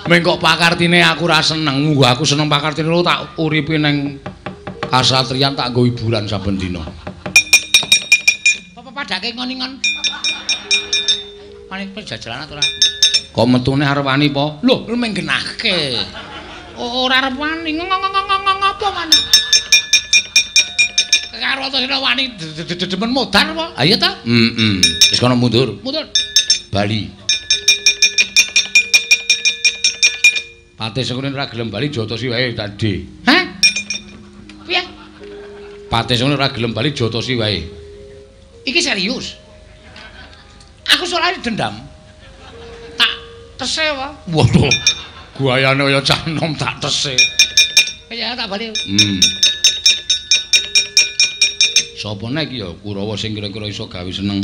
Meng kok pakartine aku ora seneng, munggo aku seneng pakartine lho tak uripi ning kasatriyan tak nggo hiburan saben dina. Apa padake ngoningon? Paling jajalan ora. Kok metune arep wani po? Lho, lu meng genahke. Ora arep wani ngopo maneh. Karo to wani demen modar apa? Ha iya ta? Wis kono mundur. Mundur. Bali. Patih sengkune ora gelem bali jotosi wae tadi. Hah? Piye? Patih sengkune ora gelem bali jotosi wae. Iki serius. Aku soalnya dendam. Tak tese wae. Waduh. Guayane kaya cah nom tak tese. Ya tak bali. Sapa nek iki ya Kurawa sing kira-kira iso gawe seneng.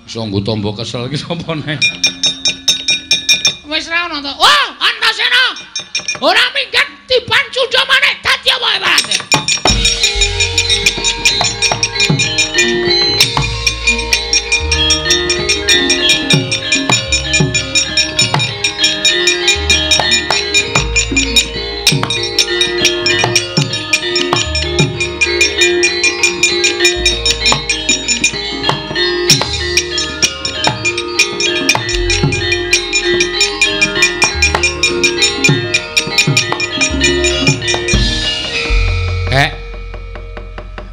Iso nggo tombo kesel iki sapa nek? Wis ra ono to. Wah, Antasena. Ora minggat dipancu jo maneh dadi apa ibarate?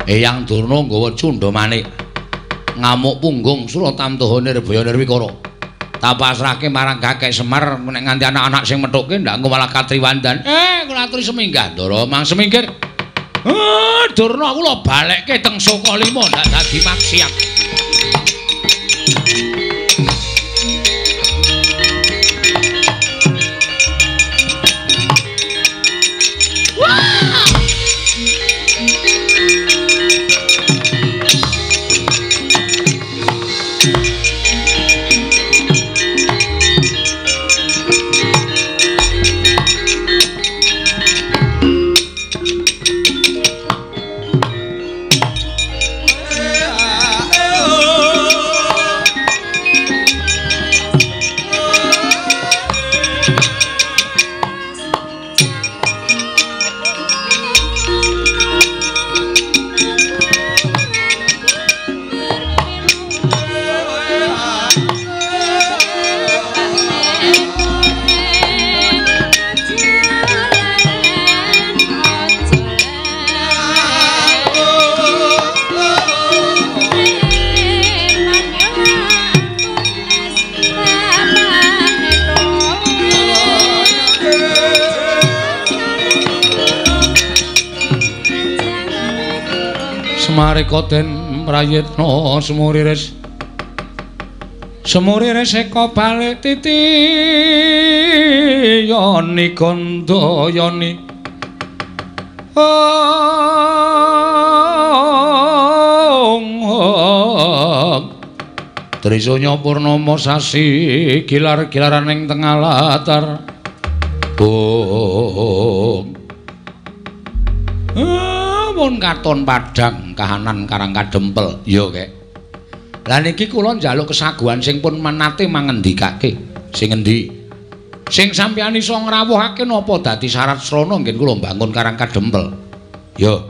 Eyang Durna nggawa cundha manik ngamuk punggung Suratamtahane Rebaya Nirwikara tapasrahke marang Kakek Semar nek nganti anak-anak sing methuke ndak engko malah katriwandan kula aturi seminggah Ndara mang semingkir Durna kula balekke teng Saka Lima ndak dadi maksiat Marika den prayitna semuriris eka balik titi yoni gandayani Trisanya purnama sasi gilar-gilaran ing tengah latar mun katon padhang kahanan Karang Kadempel ya kek. Lah niki kula njaluk kesaguhan sing pun menate mangendikake. Sing endi? Sing sampeyan iso ngrawuhake napa dadi syarat srana nggih kula mbangun Karang Kadempel. Ya.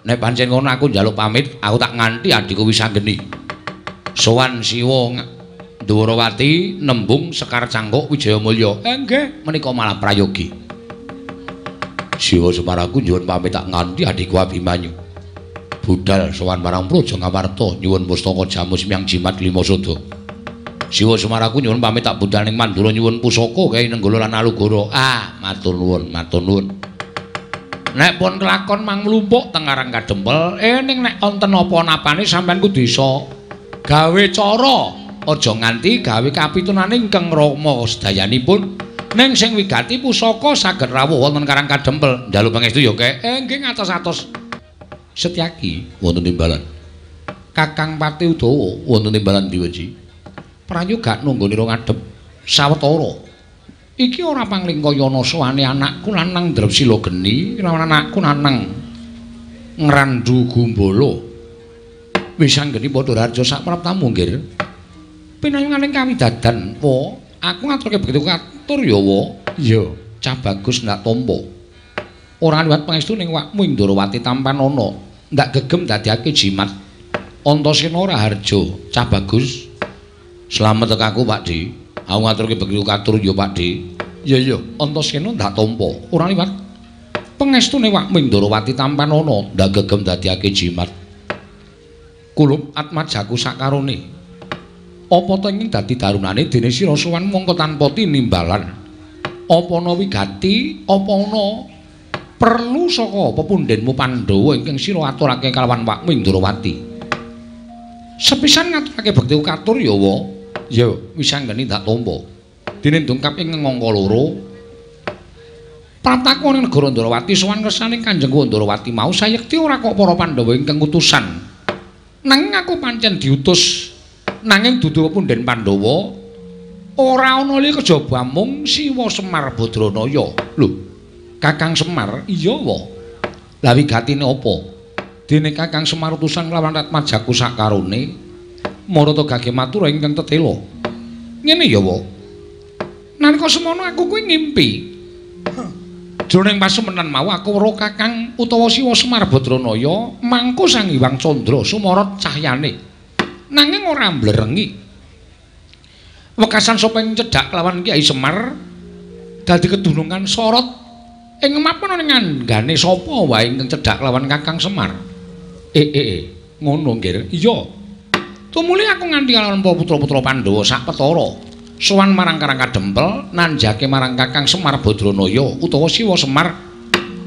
Nek pancen ngono aku njaluk pamit, aku tak nganti adhiku wis anggeni. Sowan Siwa Ndhurawati nembung Sekar Cangkuk Wijayamulya. Nggih, menika malah prayogi. Siwa Semaraku nyuwun pamit tak nganti adhiku Abimanyu. Budal sowan marang Praja Ngamarta nyuwun pustaka jamu semyang jimat lima sada. Siwa Semaraku nyuwun pamit tak budal ning Mandura nyuwun pusaka Kyai Nenggala lan Alugara. Matur nuwun, matur nuwun. Nek pun kelakon mang mlumpuk teng Karang Kadempel, ning nek wonten apa-napane sampean kudu iso gawe cara, aja nganti gawe kapitunane ingkang Rama sedayanipun. Ning sing wigati pusaka saged rawuh wonten Karang Kadempel. Njaluk pangestu ya, Kek. Nggih ngatos-atos. Setyaki wonten timbalan. Kakang Pati Udawa wonten timbalan Diweji. prayoga nunggone ro ngadhep sawetara. Iki ora panglingkayana sowane anakku lanang Drepsila Geni lan anakku lanang Ngrandu Gumbala. Wis anggeni padha raja sak praptamu nggih. Pinayunganing kawidadan, wa aku ngaturke bekti katur ya wa. Iya, cah bagus ndak tampa. Ora liwat pangestu ning wakmu Indrawati Tampanana, ndak gegem dadiake jimat. Antasena Raharja, cah bagus. Slamet tekaku, Pakde. Aku ngaturke bekti katur ya, Pakde. Iya, Antasena ndak tampa. Ora liwat pangestu ning wakmu Indrawati Tampanana, ndak gegem dadiake jimat. Kulup atmajaku sakarone. Apa to ing dadi darunane dene sira sowan mongko tanpa tinimbalan? Apa ana wigati, apa ana perlu saka pepundhenmu Pandhawa ingkang sira aturake kalawan wakmu Indrawati? Sepisan ngaturake bekti katur ya wa. Ya, wis anggene dak tampa. Dene ndungkap ing ngangka loro. Prataku ning negara Indrawati sowan kersane Kanjeng Indrawati mau sayekti ora kok para Pandhawa ingkang utusan. Nanging aku pancen diutus nanging dudu pepundhen Pandhawa ora ana li kejaba mung Siwa Semar Badranaya. Lho, Kakang Semar iya wa. Lah wigatine apa? Dene Kakang Semar utusan lawan Ratmajaku sakarone marata gage matur ingkang tetela. Ngene ya wa. Nalika semono aku kuwi ngimpi. Jroning pasemenan mau aku weruh Kakang utawa Siwa Semar Badranaya mangku Sang Hyang Candra sumarot cahyane. Nanging ora mblerengi. Wekasan sapa ing cedhak kelawan Kyai Semar dadi kedunungan sorot ing mapan ning anggane sapa wae ingkang cedhak kelawan Kakang Semar. Ngono nggih. Iya. Tumuli aku nganti kalawan putra-putra Pandhawa sak petara. Sowan marang Karang Kadempel nanjake marang Kakang Semar Badranaya utawa Siwa Semar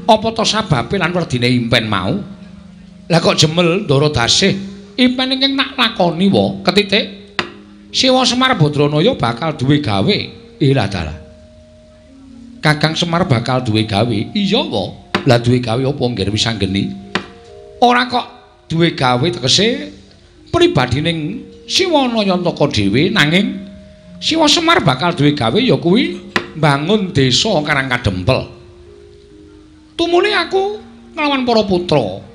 apa to sababe lan werdine impen mau. Lah kok jemel ndara dasih impen ingkang tak lakoni wa ketitik Siwa Semar Badranaya bakal duwe gawe. Lah dalah Kakang Semar bakal duwe gawe. Iya wa. Lah duwe gawe apa nggih wis anggeni? Ora kok duwe gawe tegese pribadining Siwa Nayantaka dhewe nanging Siwa Semar bakal duwe gawe ya kuwi mbangun desa Karang Kadempel. Tumuli aku nglawan para putra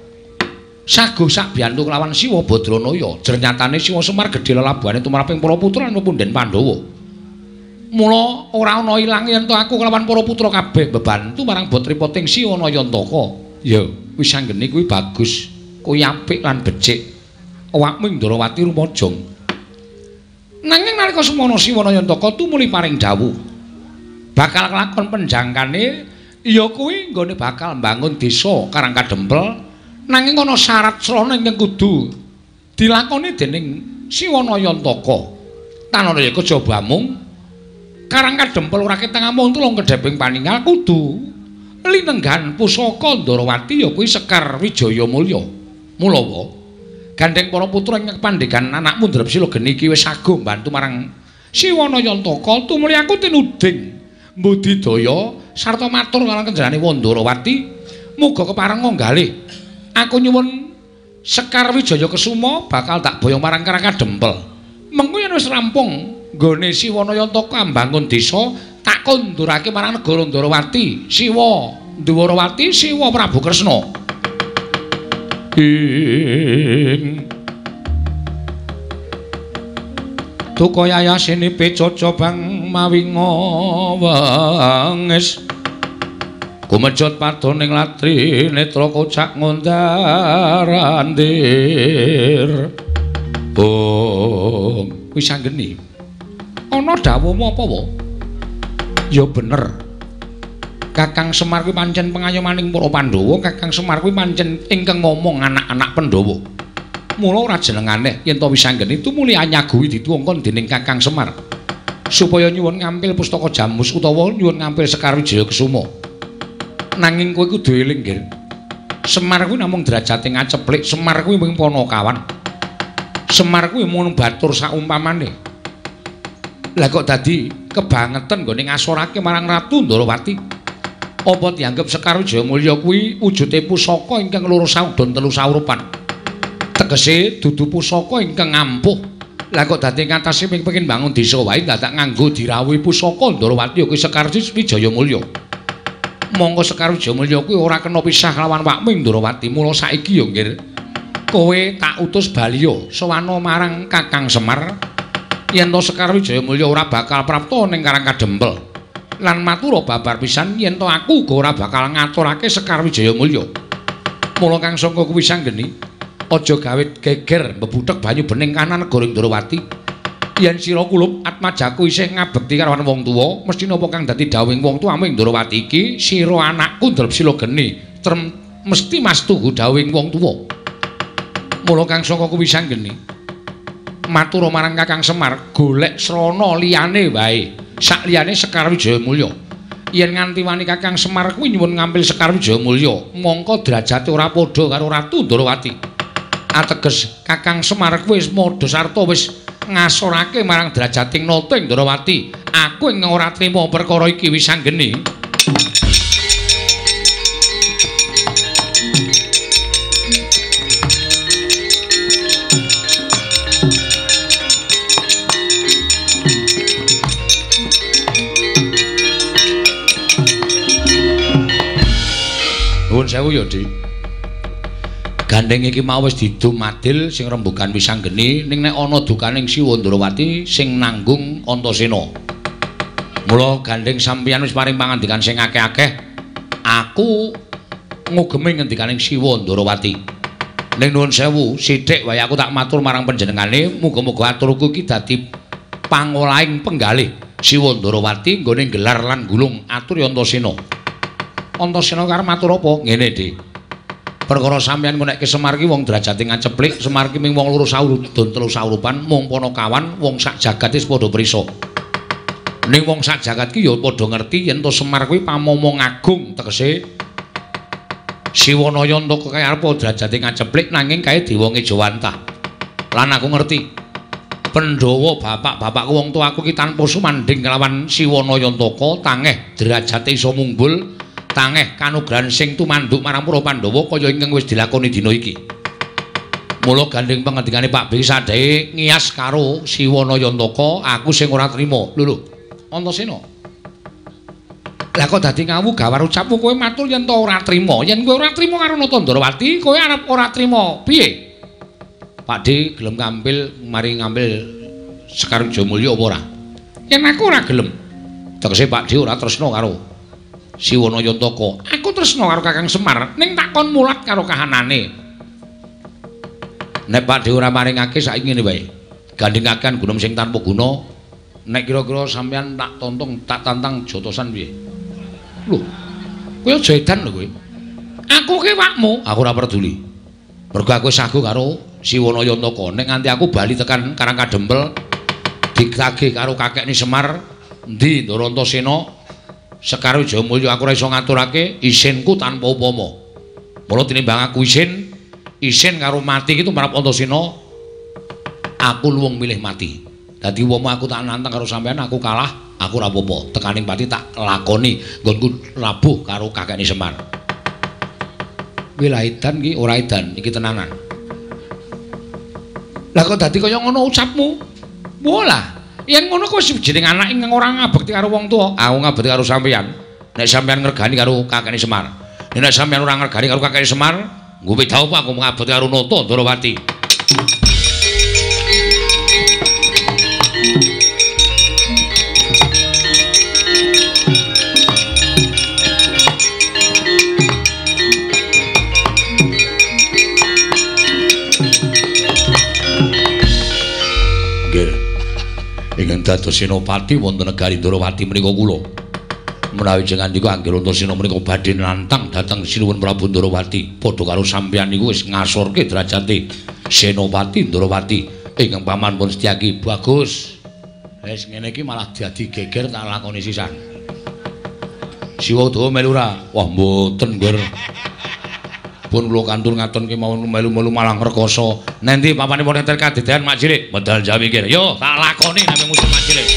saguh sak biyantu kelawan Siwa Badranaya. Jernyatane Siwa Semar gedhe lelabuhane tumraping para putra lan pepundhen Pandhawa. Mula ora ana ilang yen to aku kelawan para putra kabeh bebantu marang botripoting Siwa Nayantaka. Ya, wis anggene kuwi bagus. Kuwi apik lan becik. Awakmu Indrawati rumajang. Nanging nalika semono Siwa Nayantaka tumuli paring dawuh bakal kelakon penjangkane ya kuwi nggone bakal mbangun desa Karang Kadempel nanging ana syarat srana ingkang kudu dilakoni dening Siwa Nayantaka. Tanana ya kejaba mung Karang Kadempel ora ketang amung tulung kedheping paningal kudu linenggan pusaka Ndrawati ya kuwi Sekar Wijaya Mulya. Mula wae gandeng para putra ing pandhegan anakmu Drepsila Geni iki wis saguh mbantu marang Siwa Nayantaka. Tumuli aku tinuding mbudidaya sarta matur marang kenjenengane Ndrawati muga kepareng nggalih. Aku nyuwun Sekar Wijaya Kesuma bakal tak boyong marang Karang Kadempel. Mengko yen wis rampung nggone Siwa Nayantaka mbangun desa tak kondurake marang negara Ndrawati. Siwa Ndrawati Siwa Prabu Kresna. Tukaya yasine pecoco bang mawinga wangis kumejot padoning latri netra kocak ngondarandir. Wis anggeni ana dawuhmu apa wa? Ya bener. Kakang Semar kuwi pancen pengayomaning para Pandhawa. Kakang Semar kuwi pancen ingkang ngomong anak-anak Pandhawa. Mula ora jeneng aneh yen to wis anggene tumuli anyaguhi dituwungkon dening Kakang Semar supaya nyuwun ngampil pustaka Jamus utawa nyuwun ngampil Sekar Wijaya Kesuma. Nanging kowe kudu eling, Nggih. Semar kuwi namung derajate ngaceplik. Semar kuwi mung Panakawan. Semar kuwi mung batur saumpamane. Lah kok dadi kebangetan nggone ngasorake marang Ratu Ndrawati. Apa dianggep Sekar Wijaya Mulya kuwi wujude pusaka ingkang loro saudon telu saurupan. Tegese dudu pusaka ingkang ampuh Lah kok dadi ngatasi pengin bangun desa wae dadak nganggo dirawuhi pusaka Ndarawati kuwi Sekar Wijaya Mulya. Monggo Sekar Wijaya Mulya kuwi ora kena pisah lawan Wakming Ndarawati. Mula saiki ya nggih kowe tak utus baliya sowana marang Kakang Semar yen to Sekar Wijaya Mulya ora bakal prapta ning Karang Kadempel. Lan matura babar pisan yen to aku uga ora bakal ngaturake Sekar Wijaya Mulya. Mula Kang Sangka kuwi sanggeni aja gawe geger mbebuthek banyu bening kanan negara Ndarawati. Yen sira kulup atmajaku isih ngabekti karo wong tuwa, mesti napa kang dadi dawuhing wong tuwamu ing Ndarawati iki, sira anakku ndrep sila geni, mesti mastuhu dawuhing wong tuwa. Mula Kang Sangka kuwi sanggeni matur marang Kakang Semar golek srana liyane wae, sak liyane Sekar Wijaya Mulya. Yen nganti wani Kakang Semar kuwi nyuwun ngambil Sekar Wijaya Mulya, mongko derajate ora padha karo Ratu Ndarawati. Ateges Kakang Semar kuwi wis modho sarta wis ngasorake marang derajating nata ing Ndarawati. Aku ing ora trima perkara iki wis sanggeni. Nuwun sewu ya, Dik. Gandeng iki mau wis didum adil sing rembugan wis sanggeni ning nek ana dukaning Siwa Ndarawati sing nanggung Antasena. Mula gandeng sampeyan wis paring pangandikan sing akeh-akeh, aku ngugemi ngendikaning Siwa Ndarawati. Ning nuwun sewu, sithik wae aku tak matur marang panjenengane, muga-muga aturku iki dadi pangolahing penggalih Siwa Ndarawati nggone gelar lan gulung atur Antasena. Antasena karo matur apa? Ngene, Dik. Perkara sampeyan ngonekke Semar ki wong derajate ngaceplik, Semar ki ming wong loro saurudun telu saurupan, mung Panakawan wong sak jagat wis padha prisa. Ning wong sak jagat ki ya padha ngerti yen to Semar kuwi pamomong agung, tegese Siwanaya Ntaka kae arep derajate ngaceplik nanging kae Dewa Ngejawantah. Lan aku ngerti Pandhawa bapak-bapakku wong tuaku ki tanpa sumanding kelawan Siwanaya Ntaka tangeh derajate iso munggul. Tangeh kanugrahan sing tumanduk marang para Pandhawa kaya ingkang wis dilakoni dina iki. Mula gandeng pangendikane Pak B sadhae ngiyas karo Siwanaya Ntaka, aku sing ora trima. Lho, Antasena. Lah kok dadi ngawu gawar ucapmu kowe matur yen to ora trima. Yen kowe ora trima karo Nata Ndarawati, kowe arep ora trima. Piye? Pak D gelem mari ngambil Sekar Wijaya Mulya apa ora? Yen aku ora gelem. Tegese Pak D ora tresna karo Siwanaya Ntaka. Aku tresna karo Kakang Semar, ning tak kon mulat karo kahanane. Nek Pak Dewa ora maringake saiki ngene wae. Gandhengaken gunung sing tanpa guna. Nek kira-kira sampeyan tak tantang jotosan piye? Lho. Kowe aja edan lho kowe. Aku ki wakmu, aku ora peduli. Mergo aku sagu karo Siwanaya Ntaka. Nek nganti aku bali tekan Karang Kadempel ditagih karo kakekne Semar, endi Ndara Antasena? Sekar Wijaya Mulya aku ora iso ngaturake isinku tanpa upama. Mula tinimbang aku isin karo mati iki tumrap Antasena, aku luwung milih mati. Dadi upama aku tak nantang karo sampean aku kalah, aku ora apa-apa. Tekaning pati tak lakoni nggonku labuh karo kakekne Semar. Wila edan iki ora edan, iki tenanan. Lah kok dadi kaya ngono ucapmu? Wolah. Yen ngono kuwi jeneng anak ingkang ora ngabekti karo wong tuwa. Aku ngabekti karo sampeyan. Nek sampeyan ngregani karo kakekne Semar. Nek sampeyan ora ngregani karo kakekne Semar, nggo pitahu apa aku ngabekti karo Nata Ndarawati. Ingkang dados senopati wonten negari Ndarawati menika kula. Menawi jenengan niku anggere Antasena menika badhe nantang dhateng Sinuwun Prabu Ndarawati, padha karo sampeyan niku wis ngasorke derajate senopati Ndarawati ingkang paman pun setyaki. Bagus. Wis ngene iki malah dadi geger tak lakoni sisan. Siwa Udawa melu ora? Wah mboten, Nggur. Pun kula kantur ngaton ki mawon melu-melu malah ngrekoso. Nendi papanipun enten kadedayan Mak Cilik? Medal Jawi nggih. Yo tak lakoni nami musuh Mak Cilik.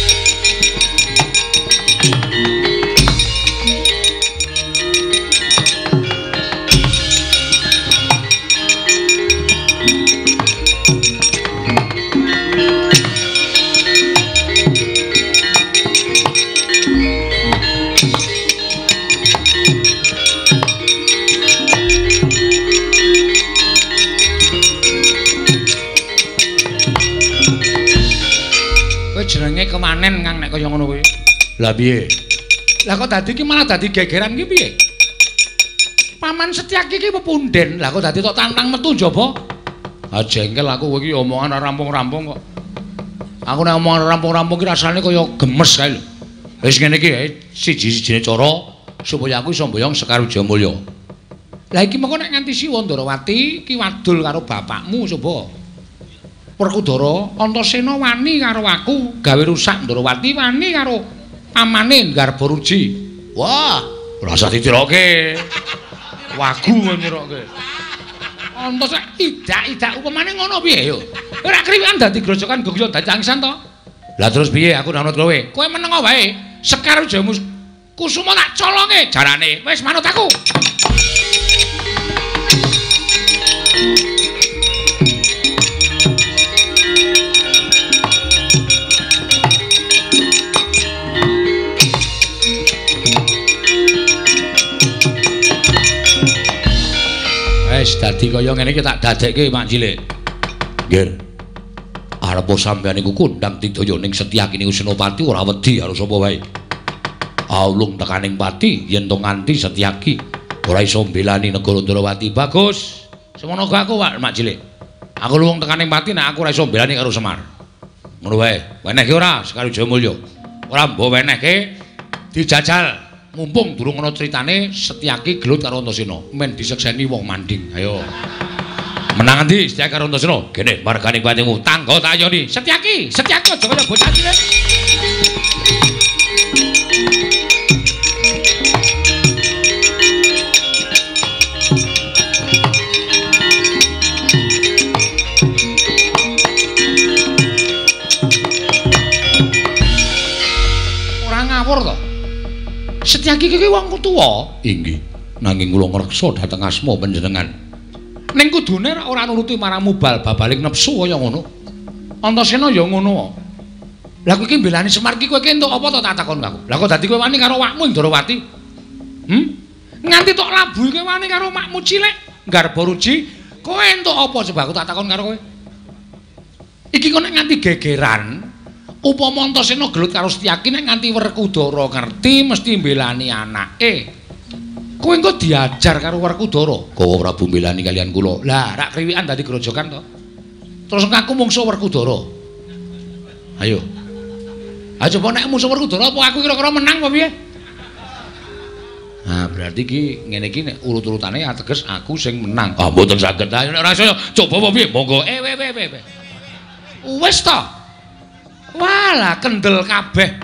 Kowe jenenge kemanen Kang nek kaya ngono kuwi. Lah piye? Lah kok dadi iki malah dadi gegeran ki piye? Paman Setyaki iki pepunden. Lah kok dadi tok tantang metu njaba? Ah jengkel aku kowe iki omongan ora rampung-rampung kok. Aku nek omongan rampung-rampung ki rasane kaya gemes kae lho. Wis ngene iki siji-sijine cara supaya aku iso mboyong Sekar Wijayamulya. Lah iki mengko nek nganti Siwa Ndarawati ki wadul karo bapakmu coba. Werkudara Antasena wani karo aku gawe rusak Ndarawati wani karo pamane Garbaruji. Wah, ora usah ditiroke. Wagu nyirokke. Antas idak-idak upamane ngono piye yo? Ora kriwikan dadi grojokan Gogya dadi angsan to? Lah terus piye aku nanut kowe? Kowe meneng wae. Sekar Wijayamulya Kusuma tak colonge jarane. Wis manut aku. Wis dadi kaya ngene iki tak dadekke Mak Cilik. Nggih. Arep sampeyan iku kondang didaya ning Setyaki niku Senopati ora wedi karo sapa wae. Aulung tekaning pati yen to nganti Setyaki ora iso mbelani negara Ndarawati. Bagus. Semono aku Mak Cilik. Aku luwung tekaning pati nek aku ora iso mbelani karo Semar. Ngono wae. Wenehke ora Sekar Wijayamulya. Ora mbok wenehke dijajal. Mumpung durung ana critane Setyaki gelut karo Antasena, men disekseni wong manding. Ayo. Menang endi Setyaki karo Antasena? Kene marganing patimu, tangga tak ayoni. Setyaki, Setyaki aja kaya bocah cilik. Ora ngawur to. Setyaki iki wong tuwa. Inggih. Nanging kula ngreksa dhateng asma panjenengan. Ning kudune ora nuruti marang mubal babaling nepsu kaya ngono. Antasena ya ngono. Lah kowe iki mbelani Semar iki kowe iki entuk apa to tak takon aku. Lah kok dadi kowe wani karo wakmu Ndarawati? Nganti tok labu kowe wani karo makmu cilik Garbaruji, kowe entuk apa coba aku tak takon karo kowe? Iki kok nek nganti gegeran upama Antasena gelut karo Setyaki nek nganti Werkudara ngerti mesti mbelani anake. Kowe engko diajar karo Werkudara. Kowe Prabu mbelani kalian kula. Lah, rak kriwikan dadi grojokan to. Terus aku mungsuh Werkudara. Ayo. Ha coba nek mungsuh Werkudara apa aku kira-kira menang apa piye? Nah, berarti iki ngene iki nek urut-urutane ateges aku sing menang. Ah, mboten saged. Ayo nek rasane coba apa piye? Monggo. Wis to. Walah kendel kabeh.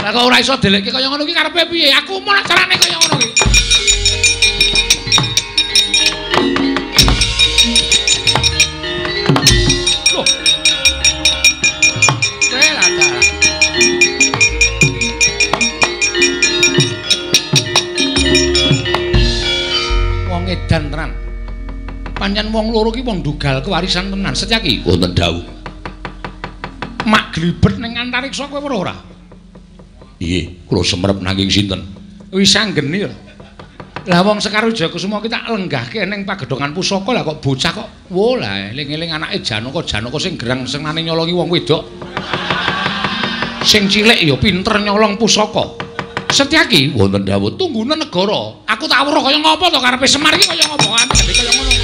Lah kok ora iso delekke kaya ngono iki karepe piye? Aku mau nek carane kaya ngono iki. Loh. Bela ta. Wong edan tenan. Pancen wong loro iki wong dugal kewarisan tenan. Setyaki wonten dawuh. Mak glibet ning antariksa kowe ora? Nggih, kula semrep nanging sinten? Wis anggeni lho. Lah wong Sekar Wijayakusuma ki tak lenggahke ning pagedhongan pusaka lah kok bocah kok wo lah eling-eling anake Janaka sing gerang senane nyolongi wong wedok. Sing cilik ya pinter nyolong pusaka. Setyaki wonten dawuh tunggune negara. Aku tak weruh kaya ngapa to karepe Semar iki kaya ngapa ati kaya ngono.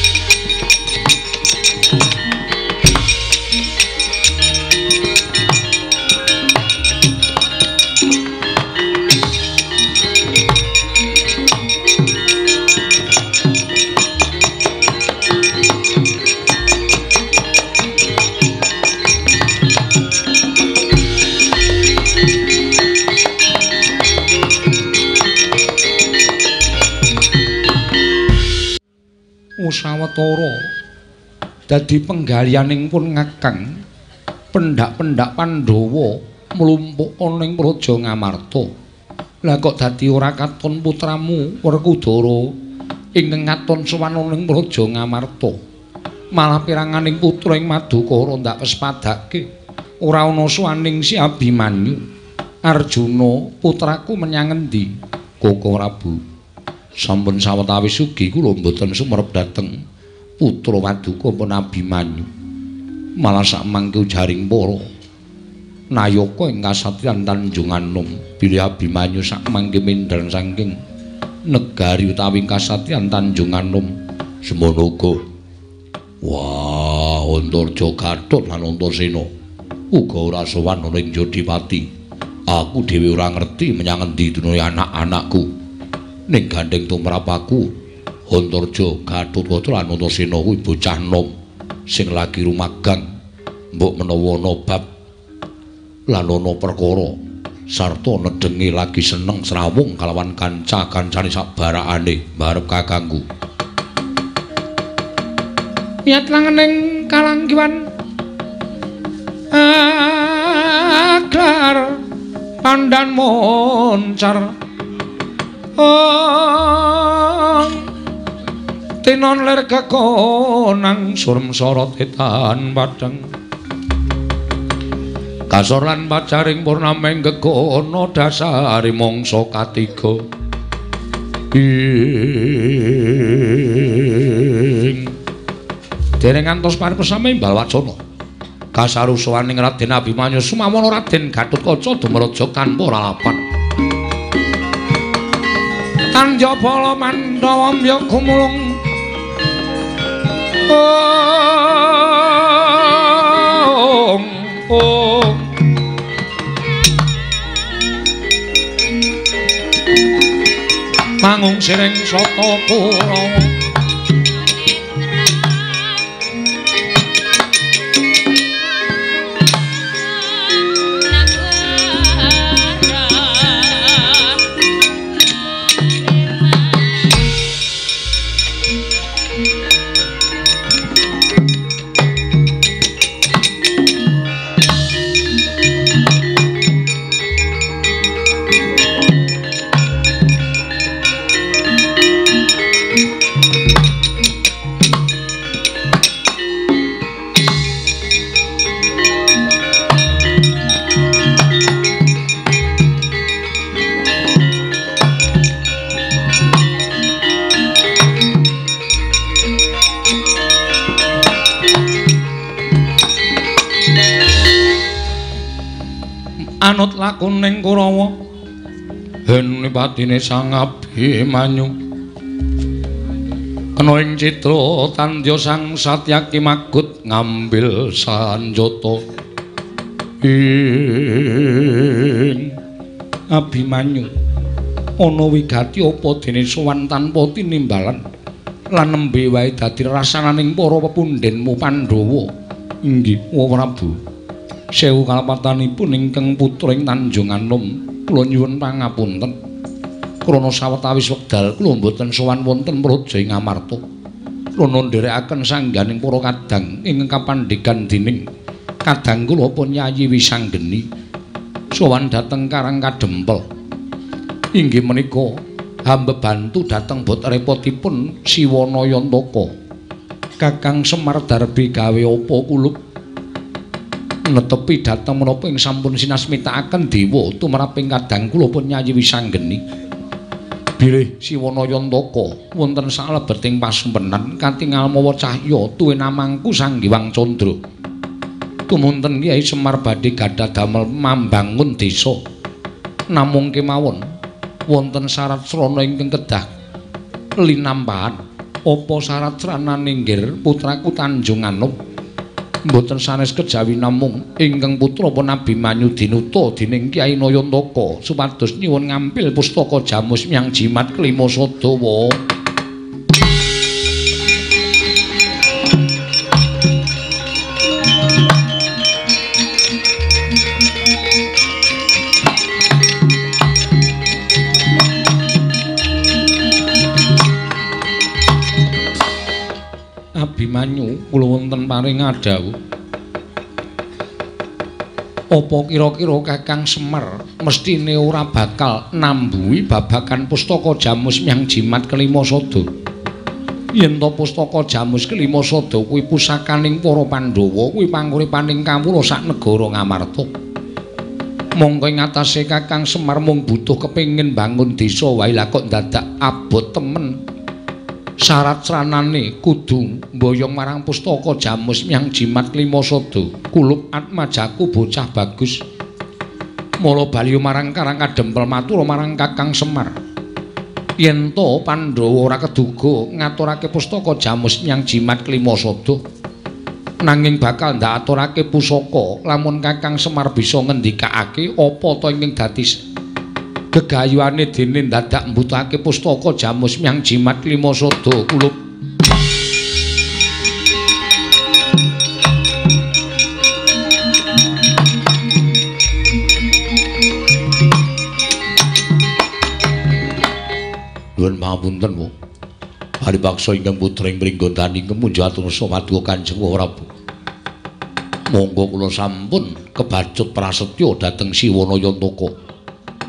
Sawetara dadi penggalianing pun ngakang pendak-pendak Pandhawa mlumpuk ana ing Praja Ngamarta. Lah kok dadi ora katon putramu Werkudara ingkang katon sowan ing Praja Ngamarta. Malah piranganing putra ing Madukara ndak pespadake. Ora ana suwaning si Abimanyu. Arjuna putraku menyang endi? Koko Prabu. Sampun sawetawis ugi kula mboten sumerep dhateng putra Paduka pun Abimanyu. Malah sak mangke ujaring para Nayaka ing kasatriyan Tanjungan Nom bilih Abimanyu sak mangke mindran saking negari utawi kasatriyan Tanjungan Nom semono uga wah Antarja Gathut lan Antasena uga ora sowan ana ing Jodipati. Aku dhewe ora ngerti menyang endi dunune anak-anakku ning gandeng tumrap aku Antarja Gathut lan Antasena kuwi bocah nom sing lagi rumagang mbok menawa ana bab lan ana perkara sarta nedengi lagi seneng srawung kalawan kanca-kancane sabarakane barep kakangku. Miat langening kalanggiwan aglar pandan moncar tinon ler kekonang surem sorot etan padang kasor lan pacaring purnameng gegono dasari mangsa katiga dereng ngantos paripesame Imbal Wacana kasarusaning Raden Abimanyu sumawana Raden Gatotkaca dumraja tanpa lalapan Tanjapala Mandawa ya gumulung mangung sireng sata Kurawa anut lakuning Kurawa hen patine Sang Abimanyu ana ing citra tandya Sang Satyaki Magut ngambil sanjata ing Abimanyu ana wigati apa dene sowan tanpa tinimbalan lan nembe wae dadi rasananing para pepundhenmu Pandhawa inggih Prabu sewu kalapatanipun ingkang putra ing Tanjungan Nom kula nyuwun pangapunten krana sawetawis wekdal kula mboten sowan wonten praja ing Amarta kula ndherekaken sangganing para kadang ingkang kapandhegan dening kadang kula pun Yayi Wisanggeni sowan dhateng Karang Kadempel inggih menika hamba bantu dhateng bot repotipun Siwanayantaka Kakang Semar Darbi gawe apa kulup netepi dhateng menapa ing sampun sinasmitakaken dewa tumraping kadang kula pun Yayi Wisanggeni bilih Siwanayantaka wonten salebeting pasempenan katingal mawa cahya tuwin namangku Sang Hyang Candra tumunten Kyai Semar badhe gadhah damel mambangun desa namung kemawon wonten syarat srana ingkang kedah linampahan apa syarat sranane nggir putraku Tanjungan Nom mboten sanes kejawi namung ingkang putra pun Abimanyu dinuta dening Kyai Nayantaka supados nyuwun ngampil pustaka Jamus Myang Jimat Klima Sadawa. Abimanyu kula wonten paring adhawuh. Apa kira-kira Kakang Semar mestine ora bakal nambuhi babagan pustaka Jamus Myang Jimat Klima Sada. Yen to pustaka Jamus Klima Sada kuwi pusakaning para Pandhawa, kuwi panguripaning kawula sak negara Ngamarta. Monggo ing atase Kakang Semar mung butuh kepengin bangun desa wae lah kok dadak abot temen. Syarat sranane kudu mboyong marang pustaka Jamus Myang Jimat Klima Sada. Kulup Atmajaku bocah bagus Mula bali marang Karang Kadempel matur marang Kakang Semar. Yen to Pandhawa ora keduga ngaturake pustaka Jamus nyang Jimat Klimasada, nanging bakal ndak aturake pusaka lamun Kakang Semar bisa ngendikake apa to ingkang dadi gegayuhane dene dadak mbutake pustaka Jamus nyang Jimat Klimasada kula. Nuwun pangapunten, Bu. Paripaksa ingkang putring pringgondani kemunjuk atur sawadya Kanjeng Prabu. Monggo kula sampun kebacut prasetya dhateng Siwanayantaka.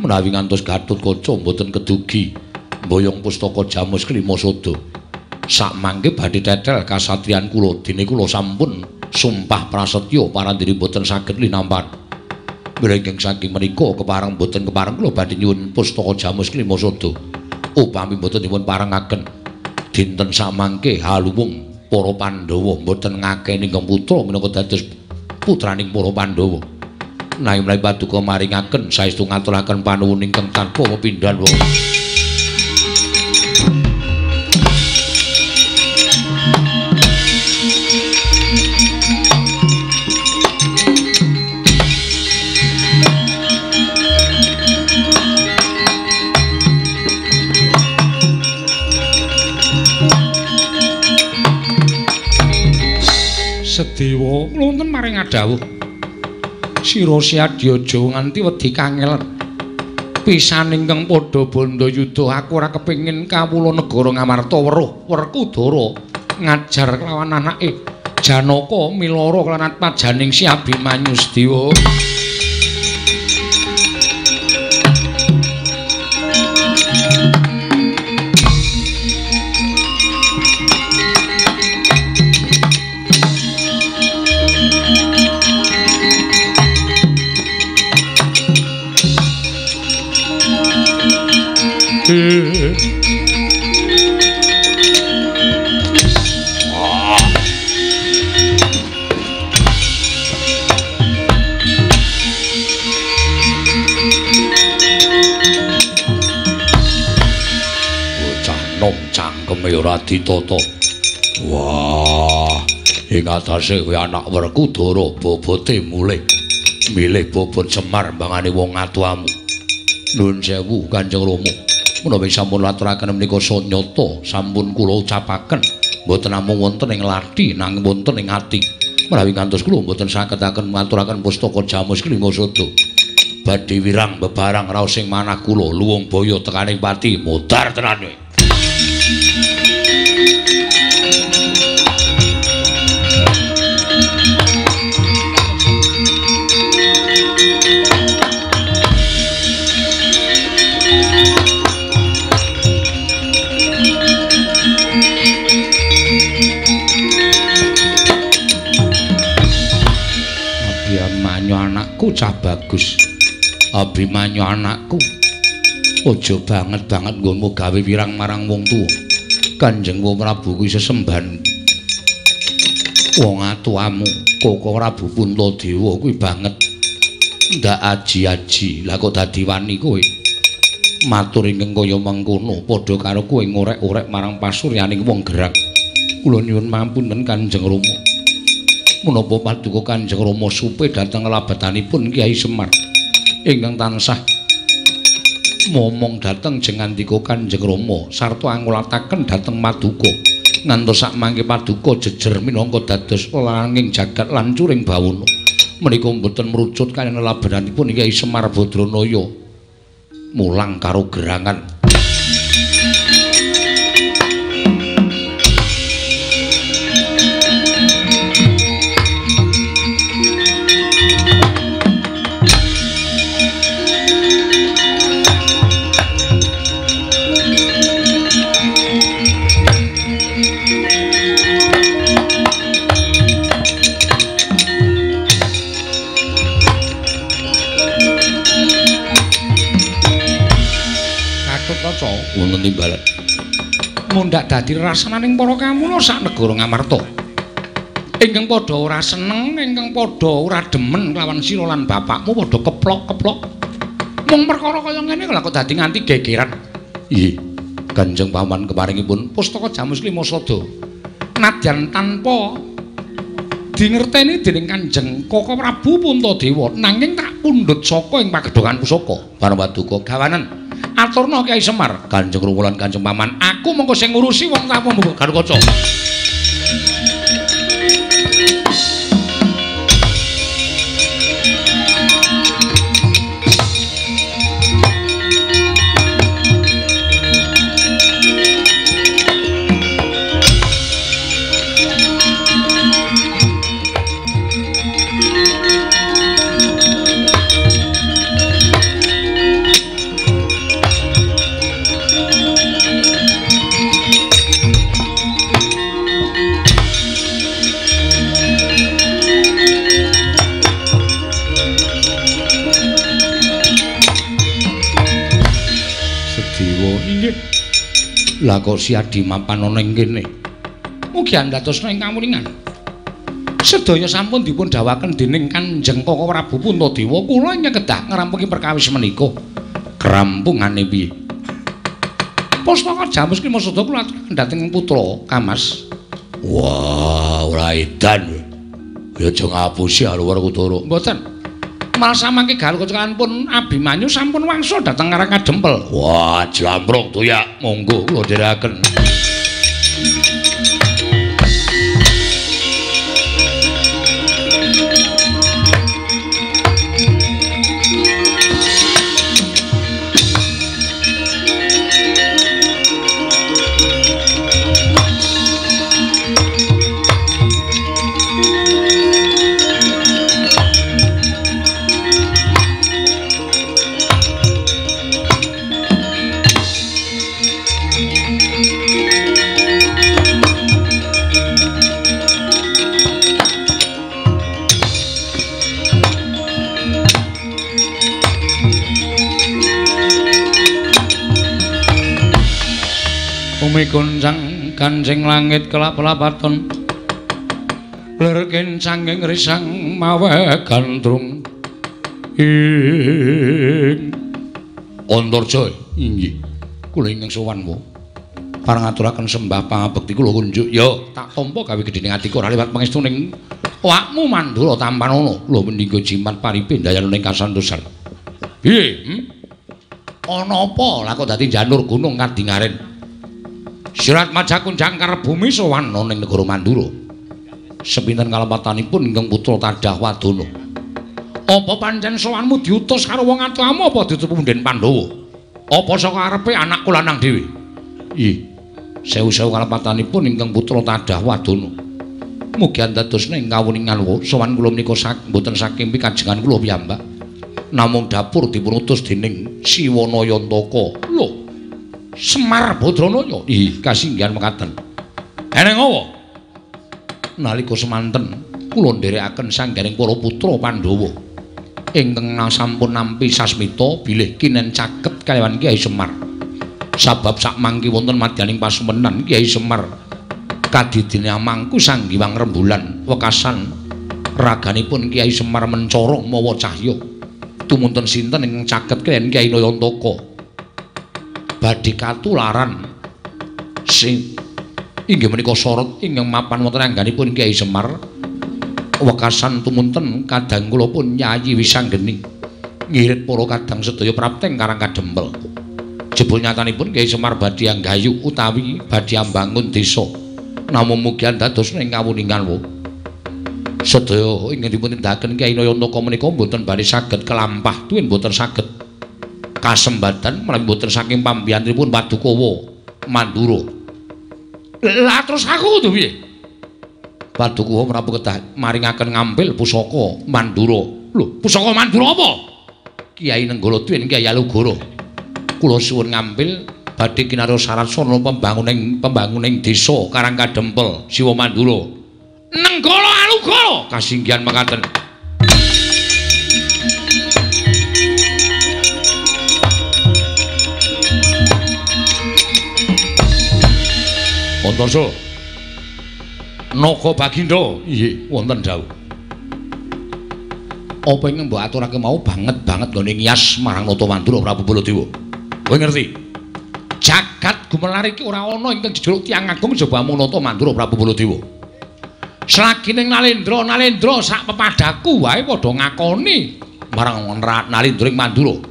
Menawi ngantos Gatotkaca mboten kedugi mboyong pustaka Jamus Klimasada. Sakmangke badhe tetel kasatriyan kula dene kula sampun sumpah prasetya parandiri mboten saged linampan. Mrengking saking menika kepareng mboten kepareng kula badhe nyuwun pustaka Jamus Klimasada. Upami mboten dipun parengaken dinten samangke haluwung para Pandhawa mboten ngakeni ingkang putra minangka dados putraning para Pandhawa. Nanging menawi paduka maringaken saestu ngaturaken panuwun ingkang tanpa pepindhan wau. Sedewa wonten maring adhawuh sira Siadyaja nganti wedi kangelen pisan ingkang padha bandha yuda aku ora kepengin kawula negara Ngamarta weruh Werkudara ngajar kelawan anake Janaka milara kelan pajaning Si Abimanyu Sedewa. Ora ditata. Wah, ing atase kowe anak Werkudara bobote mulih milih bobot Semar mbangane wong atuamu. Nuwun sewu Kanjeng Rama. Menawi sampun aturaken menika sanyata sampun kula ucapaken mboten namung wonten ing lathi nanging wonten ing ati. Menawi ngantos kula mboten sagetaken ngaturaken pustaka Jamus Klimasada badhe wirang bebarang raos sing manah kula luwung baya tekaning pati modar tenan kowe. Anakku cah bagus. Abimanyu anakku. Aja banget-banget nggonmu gawe wirang marang wong tuwa. Kanjeng Prabu kuwi sesembahan. Wong atuamu, Koko Prabu Puntadewa kuwi banget. Ndak aji-aji. Lah kok dadi wani kowe. Matur ingkang kaya mengkono padha karo kowe ngorek-orek marang pasuryaning wong gerak. Kula nyuwun mampunten Kanjeng Rama. Menapa paduka Kanjeng Rama supe dhateng labatanipun Kyai Semar ingkang tansah momong dhateng jengandika Kanjeng Rama sarta angulataken dhateng paduka ngantos sakmangke paduka jejer minangka dados langing jagat lan curing bawana menika mboten mrucut kaliyan labatanipun Kyai Semar Badranaya mulang karo gerangan. Wonten timbalan mundhak dadi rasananing para kamula sak negara Ngamarta ingkang padha ora seneng ingkang padha ora demen kelawan sira lan bapakmu padha keplok-keplok Mung perkara kaya ngene lha kok dadi nganti gegeran. Nggih. Kanjeng Paman kemaringipun pustaka Jamus Lima Sada. Nadyan tanpa dingerteni dening Kanjeng Koko Prabu Puntadewa nanging tak pundhut saka ing pagedhongan pusaka Parawaduka gawanen aturna Kyai Semar. Kanjeng Rumulan Kanjeng Paman, aku mengko sing ngurusi wong tamu Garukaca. Lah kok si Adi mapan ana ing kene. Mugi andhatosna ing kamuningan. Sedaya sampun dipun dawuhaken dening Kanjeng Koko Prabu Puntadewa, kula nyekedah ngrampungi perkawis menika. Krampungane piye? Pustaka Jamus Lima Sada kula aturaken dhateng putra Kamas. Wah, ora edan. Ya aja ngapusi Alwar Kutara. Mboten. Malah samangke Garukaca pun Abimanyu sampun wangsul dhateng Karang Kadempel. Wah, jlampruk tuyak. Monggo kula dherekaken. Kuncang kancing langit kelap-lapaton lerken sanging risang mawe gandrung ing Antarja. Inggih kula ingkang sowanmu pareng aturaken sembah pangabekti kula kunjuk ya tak tampa gawe gedhening atiku ora liwat pangestuning awakmu Mandura Tampanono lho mendika jimat paripe dayaning kasantosan. Piye? Ana apa lah kok dadi janur gunung Kadingaren? Sirat Majakunjang Karebumi sowan ning negara Mandura. Sepinten kalepatanipun ingkang putra Tadah Wadana. Apa pancen sowanmu diutus karo wong atuhamu apa ditutup punden Pandhawa? Apa saka arepe anakku lanang dhewe? Ih, sewu-sewu kalepatanipun ingkang putra Tadah Wadana. Mugi andadosna ing kawuningan sowan kula menika mboten saking pikajengan kula piyambak. Namung dapur dipun utus dening Siwanayantaka. Lho, Semar Badranaya. Ih, kasinggihan mekaten. Eneng apa? Nalika semanten kula nderekaken sanggaring para putra Pandhawa ingkang sampun nampi sasmita bilih kinen caket kaliyan Kyai Semar. Sabab sakmangke wonten madyaning pasumenan Kyai Semar kadidene amangku sanggiwang rembulan wekasan raganipun Kyai Semar mencorong mawa cahya. Tumunten sinten ingkang caket kaliyan Kyai Nayantaka badhe katularan sing inggih menika sorot ingkang mapan wonten angganipun Kyai Semar wekasan tumunten kadang kula pun Nyai Wisanggeni ngirit para kadang sedaya prapteng Karang Kadempel. Jebul nyatanipun Kyai Semar badhe anggayu utawi badhe ambangun desa. Namung mugi andadosna ing kawuningan sedaya ingkang dipun tindakaken Kyai Nayantaka menika mboten badhe saged kelampah tuwin mboten saged kasembatan menawi mboten saking pambiyantunipun Padukawa Mandura. Lah terus aku to piye? Padukawa menapa kedah maringaken ngambil pusaka Mandura. Lho, pusaka Mandura apa? Kyai Nenggala Tuwin Kyai Alugara. Kula suwun ngambil badhe kinarya sarasana pembanguning desa Karang Kadempel Siwa Mandura. Nenggala Alugara kasinggihan mekaten. Antarja. Naga Baginda. Nggih, wonten dawuh. Apa ingkang mbok aturake mau banget nggone ngiyas marang Nata Mandura Prabu Baladewa. Kowe ngerti? Jagat gumelar iki ora ana ingkang dijuluk tiyang agung jaba mung Nata Mandura Prabu Baladewa. Selagi ning Nalendra sak pepadaku wae padha ngakoni marang Nalendra ing Mandura.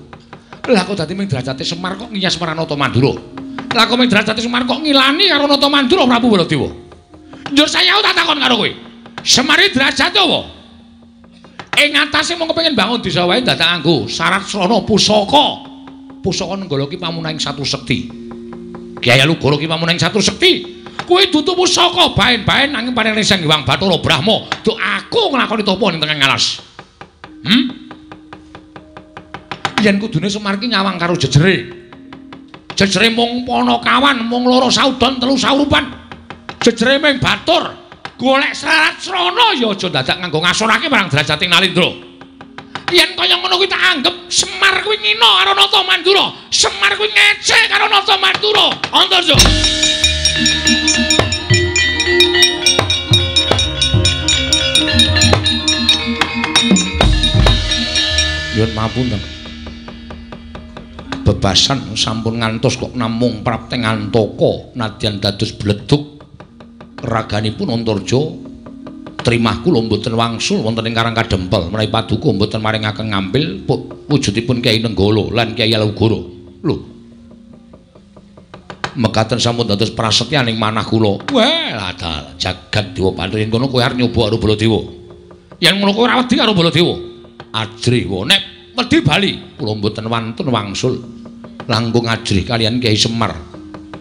Lah kok dadi ming derajate Semar kok ngiyas marang Nata Mandura. Lah kok ming derajate Semar kok ngilani karo Nata Mandura Prabu Baladewa. Njur saya tak takon karo kowe. Semar derajate apa? Ing atase mung kepengin bangun desa wae dadak nganggo syarat srana pusaka. Pusaka nenggala ki pamunahing satu sekti. Kyai Alugara ki pamunahing satu sekti. Kuwi dudu pusaka baen-baen nanging paring Sang Hyang Bathara Brahma. Duk aku nglakoni tapa ning tengah alas. Yen kudune Semar ki nyawang karo jejere. Jejere mung Panakawan, mung loro saudon telu saurupan. Jejere ming batur. Golek syarat srana ya aja dadak nganggo ngasorake marang derajating Nalendra. Yen kaya ngono kuwi tak anggap Semar kuwi ngina karo Nata Mandura. Semar kuwi ngecek karo Nata Mandura. Antarja. Nyuwun pamunten. Bebasan sampun ngantos kok namung prapteng antaka nadyan dados bledug raganipun Antarja trimah kula mboten wangsul wonten ing Karang Kadempel menawi paduka mboten maringaken ngambil wujudipun Kyai Nenggala lan Kyai Alugara. Lho. Mekaten sampun dados prasetyaning manah kula. Wah, adal jagat dewa pantri kono kowe arep nyoba karo Baladewa. Yen ngono kowe ora wedi karo Baladewa. Ajrih wae nek wedi bali kula mboten wantun wangsul langkung ajrih kalian Kyai Semar.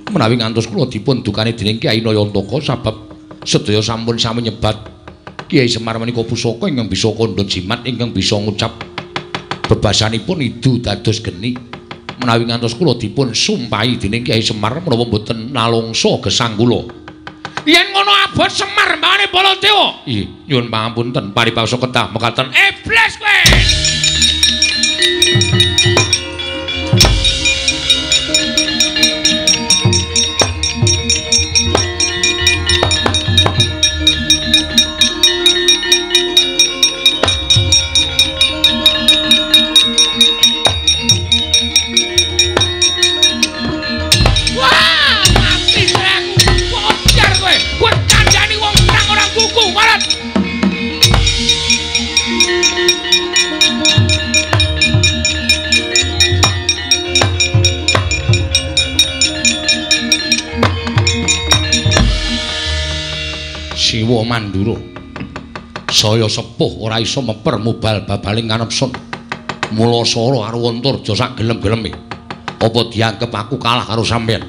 Menawi ngantos kula dipun dukani dening Kyai Nayantaka sabab sedaya sampun sami nyebat Kyai Semar menika pusaka ingkang bisa kandha jimat ingkang bisa ngucap bebasanipun idu dados geni. Menawi ngantos kula dipun sumpahi dening Kyai Semar menawa mboten nalungsa gesang kula. Yen ngono abot Semar mbane Baladewa. Nggih, nyuwun pangapunten paripawasa kedah mekaten iblis kowe. Siwa Mandura saya sepuh ora iso meper mubal babaling kanepsun mula sara karo Antarja sak gelem-geleme apa dianggep aku kalah karo sampeyan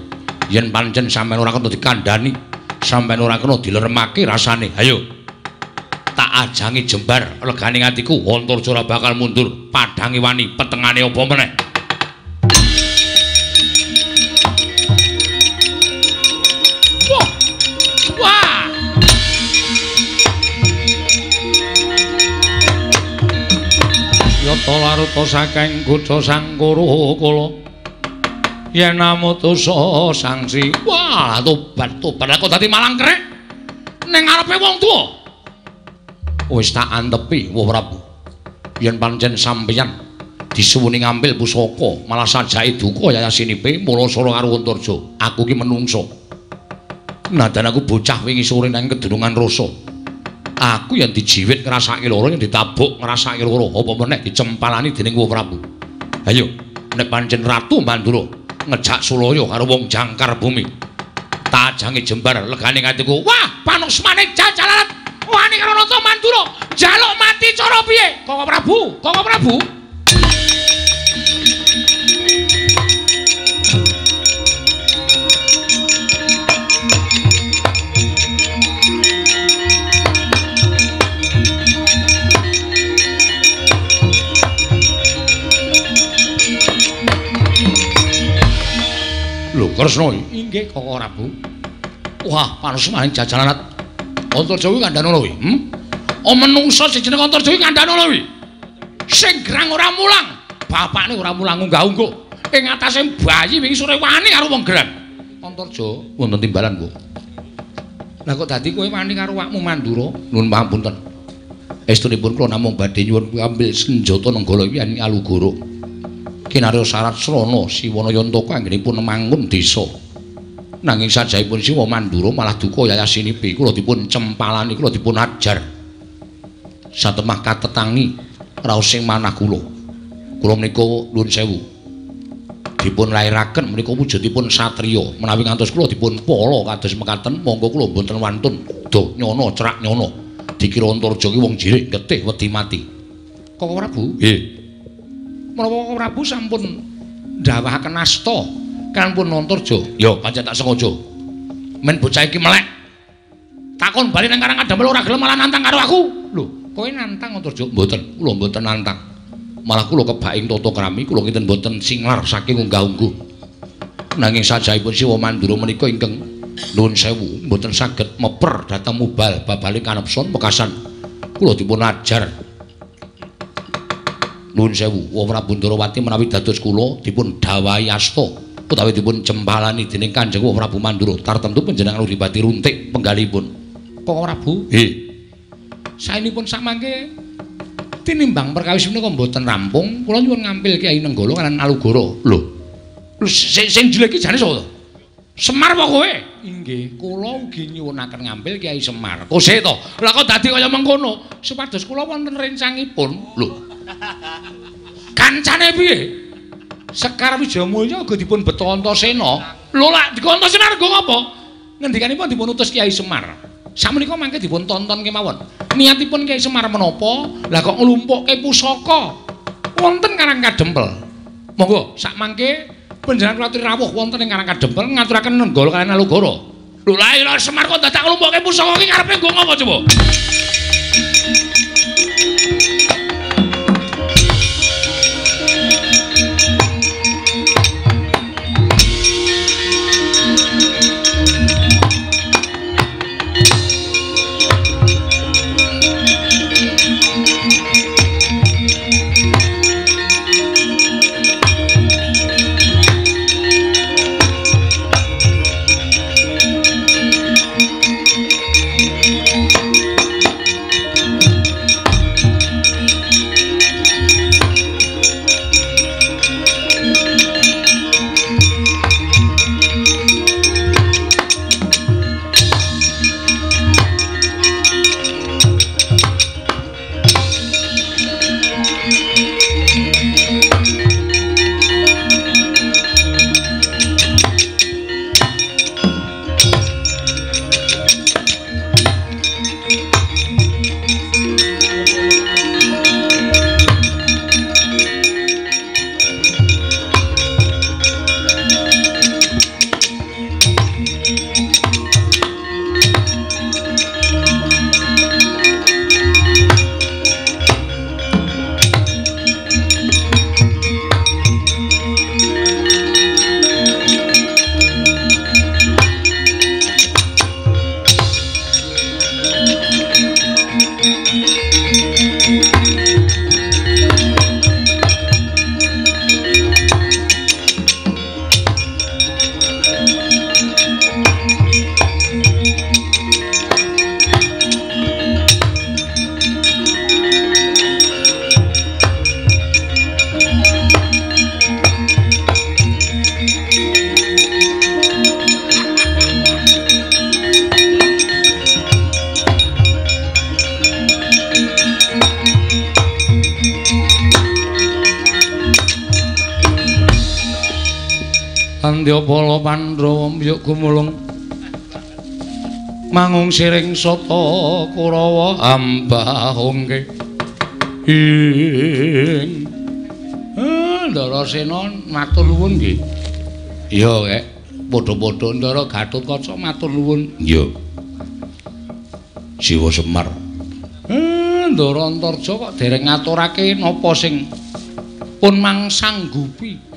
yen pancen sampeyan ora kena dikandhani sampeyan ora kena dileremake rasane ayo tak ajangi jembar legane atiku Antarja ora bakal mundur padhange wani petengane apa meneh. Yata laruta saking Gudha Sangkara kala yen namutusa sangsi wah tobat kok dadi malang krek ning ngarepe wong tuwa wis tak antepi Wah Prabu yen pancen sampeyan disuwuni ngambil pusaka malah sajake duka yayasinipe mula sara karo Antarja aku ki menungso nadan aku bocah wingi sore nang kedurungan rasa aku yang dijiwit ngrasake lara yang ditabuk ngrasake lara apa meneh dicempalani dening Wah Prabu. Ayo nek pancen Ratu Mandura ngejak Sulaya karo wong jangkar bumi. Tajange jembar legane atiku. Wah, panusmane jajalarat wani karo Nata Mandura. Jaluk mati cara piye? Koko Prabu, Koko Prabu. Lho Kresna inggih Koko Prabu. Wah, panusmane jajalarat. Antarja kuwi kandhane lho kuwi. Menungsa sing jeneng Antarja kuwi kandhane lho kuwi. Sing grang ora mulang, bapakne ora mulang unggah-ungguh. Ing atase bayi wingi sore wani karo wong geran. Antarja wonten timbalan, Bu. Lah kok dadi kowe wani karo awakmu Mandura? Nuwun pamunten. Estunipun kula namung badhe nyuwun ngambil senjata nenggala Hyang Alugara. Kinarya syarat srana Siwana Yantaka anggenipun mangun desa. Nanging sajaipun Siwa Mandura malah duka yayasinipi kula dipun cempalani, kula dipun ajar. Satemah katetangi raos sing manah kula. Kula menika nuwun sewu. Dipun lairaken menika wujudipun satriya menawi ngantos kula dipun pala kados mekaten monggo kula mboten wantun do nyono cerak nyono. Dikira Antarja ki wong jirik getih wedi mati. Koko Prabu? Nggih. Menapa Koko Prabu sampun ndhawahaken asta kanpun Antarja? Ya, pancen tak sengaja. Men bocah iki melek. Takon bali nang Karang Kadamel ora gelem malah nantang karo aku. Lho, kowe nantang Antarja? Mboten, kula mboten nantang. Malah kula kebaing tata krami, kula kinten mboten singlar saking unggah-ungguh. Nanging sajaipun Siwa Mandura menika ingkang nuwun sewu mboten saged meper dhateng mubal babaling kanepson pekasan kula dipun ajar. Nuwun sewu Wa Prabu Ndarawati menawi dados kula dipun dawahi asta utawi dipun cempalani dening Kanjeng Wa Prabu Mandura tartemtu panjenengan uripati runtik penggalipun. Koko Prabu? Nggih. Saenipun samangke tinimbang perkawis menika mboten rampung, kula nyuwun ngampil Kyai Nenggala kalan Alugara. Lho. Sing jelek iki jane sapa to? Semar apa kowe? Inggih, kula ugi nyuwunaken ngambil Kyai Semar. Kose to. Lah kok dadi kaya mengkono? Supados kula wonten rencangipun. Lho. Kancane piye? Sekar Wijayamulya uga dipun beto Antasena. Lho lak dika Antasena rego ngapa? Ngendikanipun dipun utus Kyai Semar. Samenika mangke dipun tonton kemawon. Niatipun Kyai Semar menapa? Lah kok nglumpukke pusaka wonten Karang Kadempel. Monggo sak mangke panjenengan kula aturi rawuh wonten ing Karang Kadempel ngaturaken nenggala kaliyan Alugara. Lho la ila Semar kok dadak nglumpukke pusaka iki karepe nggo ngapa coba? Andyapala Pandhawa mbiyuk gumulung mangung siring sata Kurawa ambahungke ing Ndarasena matur nuwun nggih. Iya kek padha-padha Ndara Gatotkaca matur nuwun. Iya. Siwa Semar. Ndara Antarja kok dereng ngaturake napa sing pun mangsanggupi.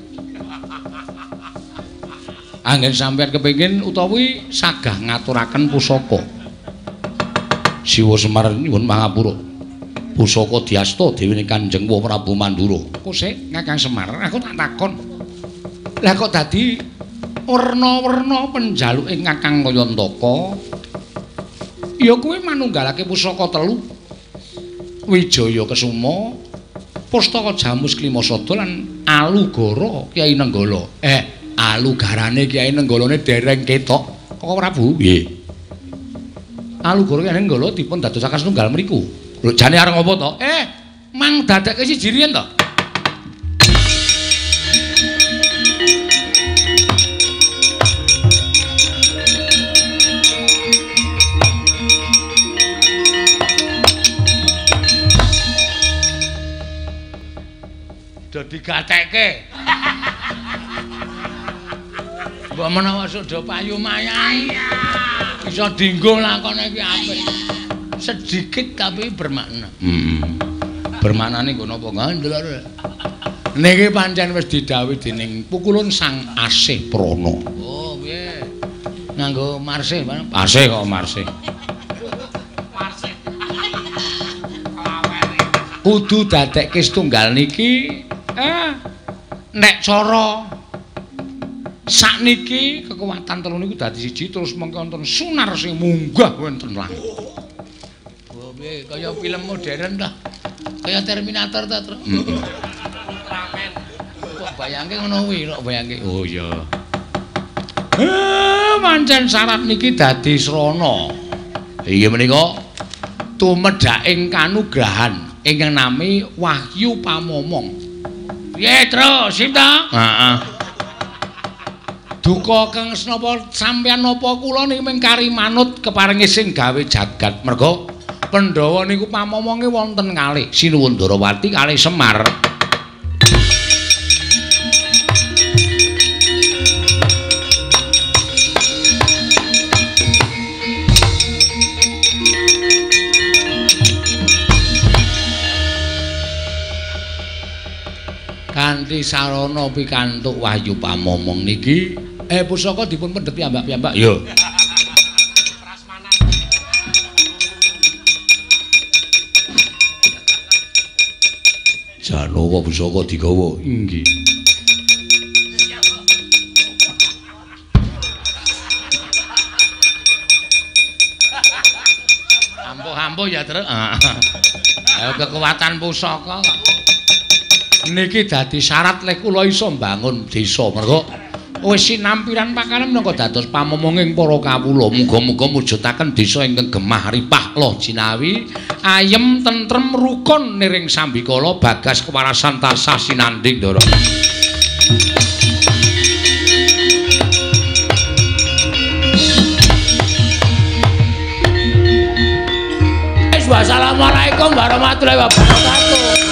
Anggen sampeyan kepengin utawi sagah ngaturaken pusaka. Siwa Semar nyuwun mangapura. Pusaka diasta dewening Kanjeng Prabu Mandura. Kosek Kakang Semar, aku tak takon. Lah kok dadi werna-werna penjaluke Kakang Kayantaka? Ya kuwi manunggalake pusaka telu. Wijaya Kesuma, Pustaka Jamus Klimasada lan Alugara Kyai Nenggala. Alugarane Kyai Nenggalane dereng ketok, Koko Prabu. Nggih. Alugara Kyai Nenggala dipun dadosaken setunggal mriku. Lho jane areng apa to? Mang dadekke siji riyen to. Dadi gatekke. Mbok menawa suda payu mayang. Bisa dienggo lakone iki apik. Sedikit tapi bermakna. Bermaknane nggo napa ngandel. Niki pancen wis didhawuhi dening Pukulun Sang Asih Prana. Oh, piye? Nganggo marsih, Asih kok marsih. Marsih. Kudu dadekke setunggal niki. Nek cara sakniki kekuatan telu niku dadi siji terus mengko wonten sunar sing munggah wonten langit. Oh piye kaya film modern ta. Kaya Terminator ta, Tru. Ultraman. Kok bayangke ngono kuwi, kok bayangke. Oh iya. Pancen syarat niki dadi srana. Inggih menika tumedhaking kanugrahan ingkang nami Wahyu Pamomong. Piye, Tru? Sip ta? Heeh. Duka kang napa sampeyan napa kula niki mengkari manut keparingi sing gawe jagat. Merga Pandhawa niku pamomonge wonten kalih, Sinuwun Darawati kalih Semar. Kanthi sarana pikantuk Wahyu Pamomong niki pusaka dipun pendhet piyambak-piyambak ya. Janowo pusaka digawa inggih. Ampuh-ampuh ya, Tru. Ayo kekuatan pusaka kok. Niki dadi syarat lek kula iso mbangun desa merga wis sinampiran pakanan menangka dados pamomonging para kawula. Muga-muga mujudaken desa ingkang gemah ripah lo jinawi ayem tentrem rukun niring sambikala bagas kewarasan tasah sinanding ndara. Wassalamualaikum warahmatullahi wabarakatuh.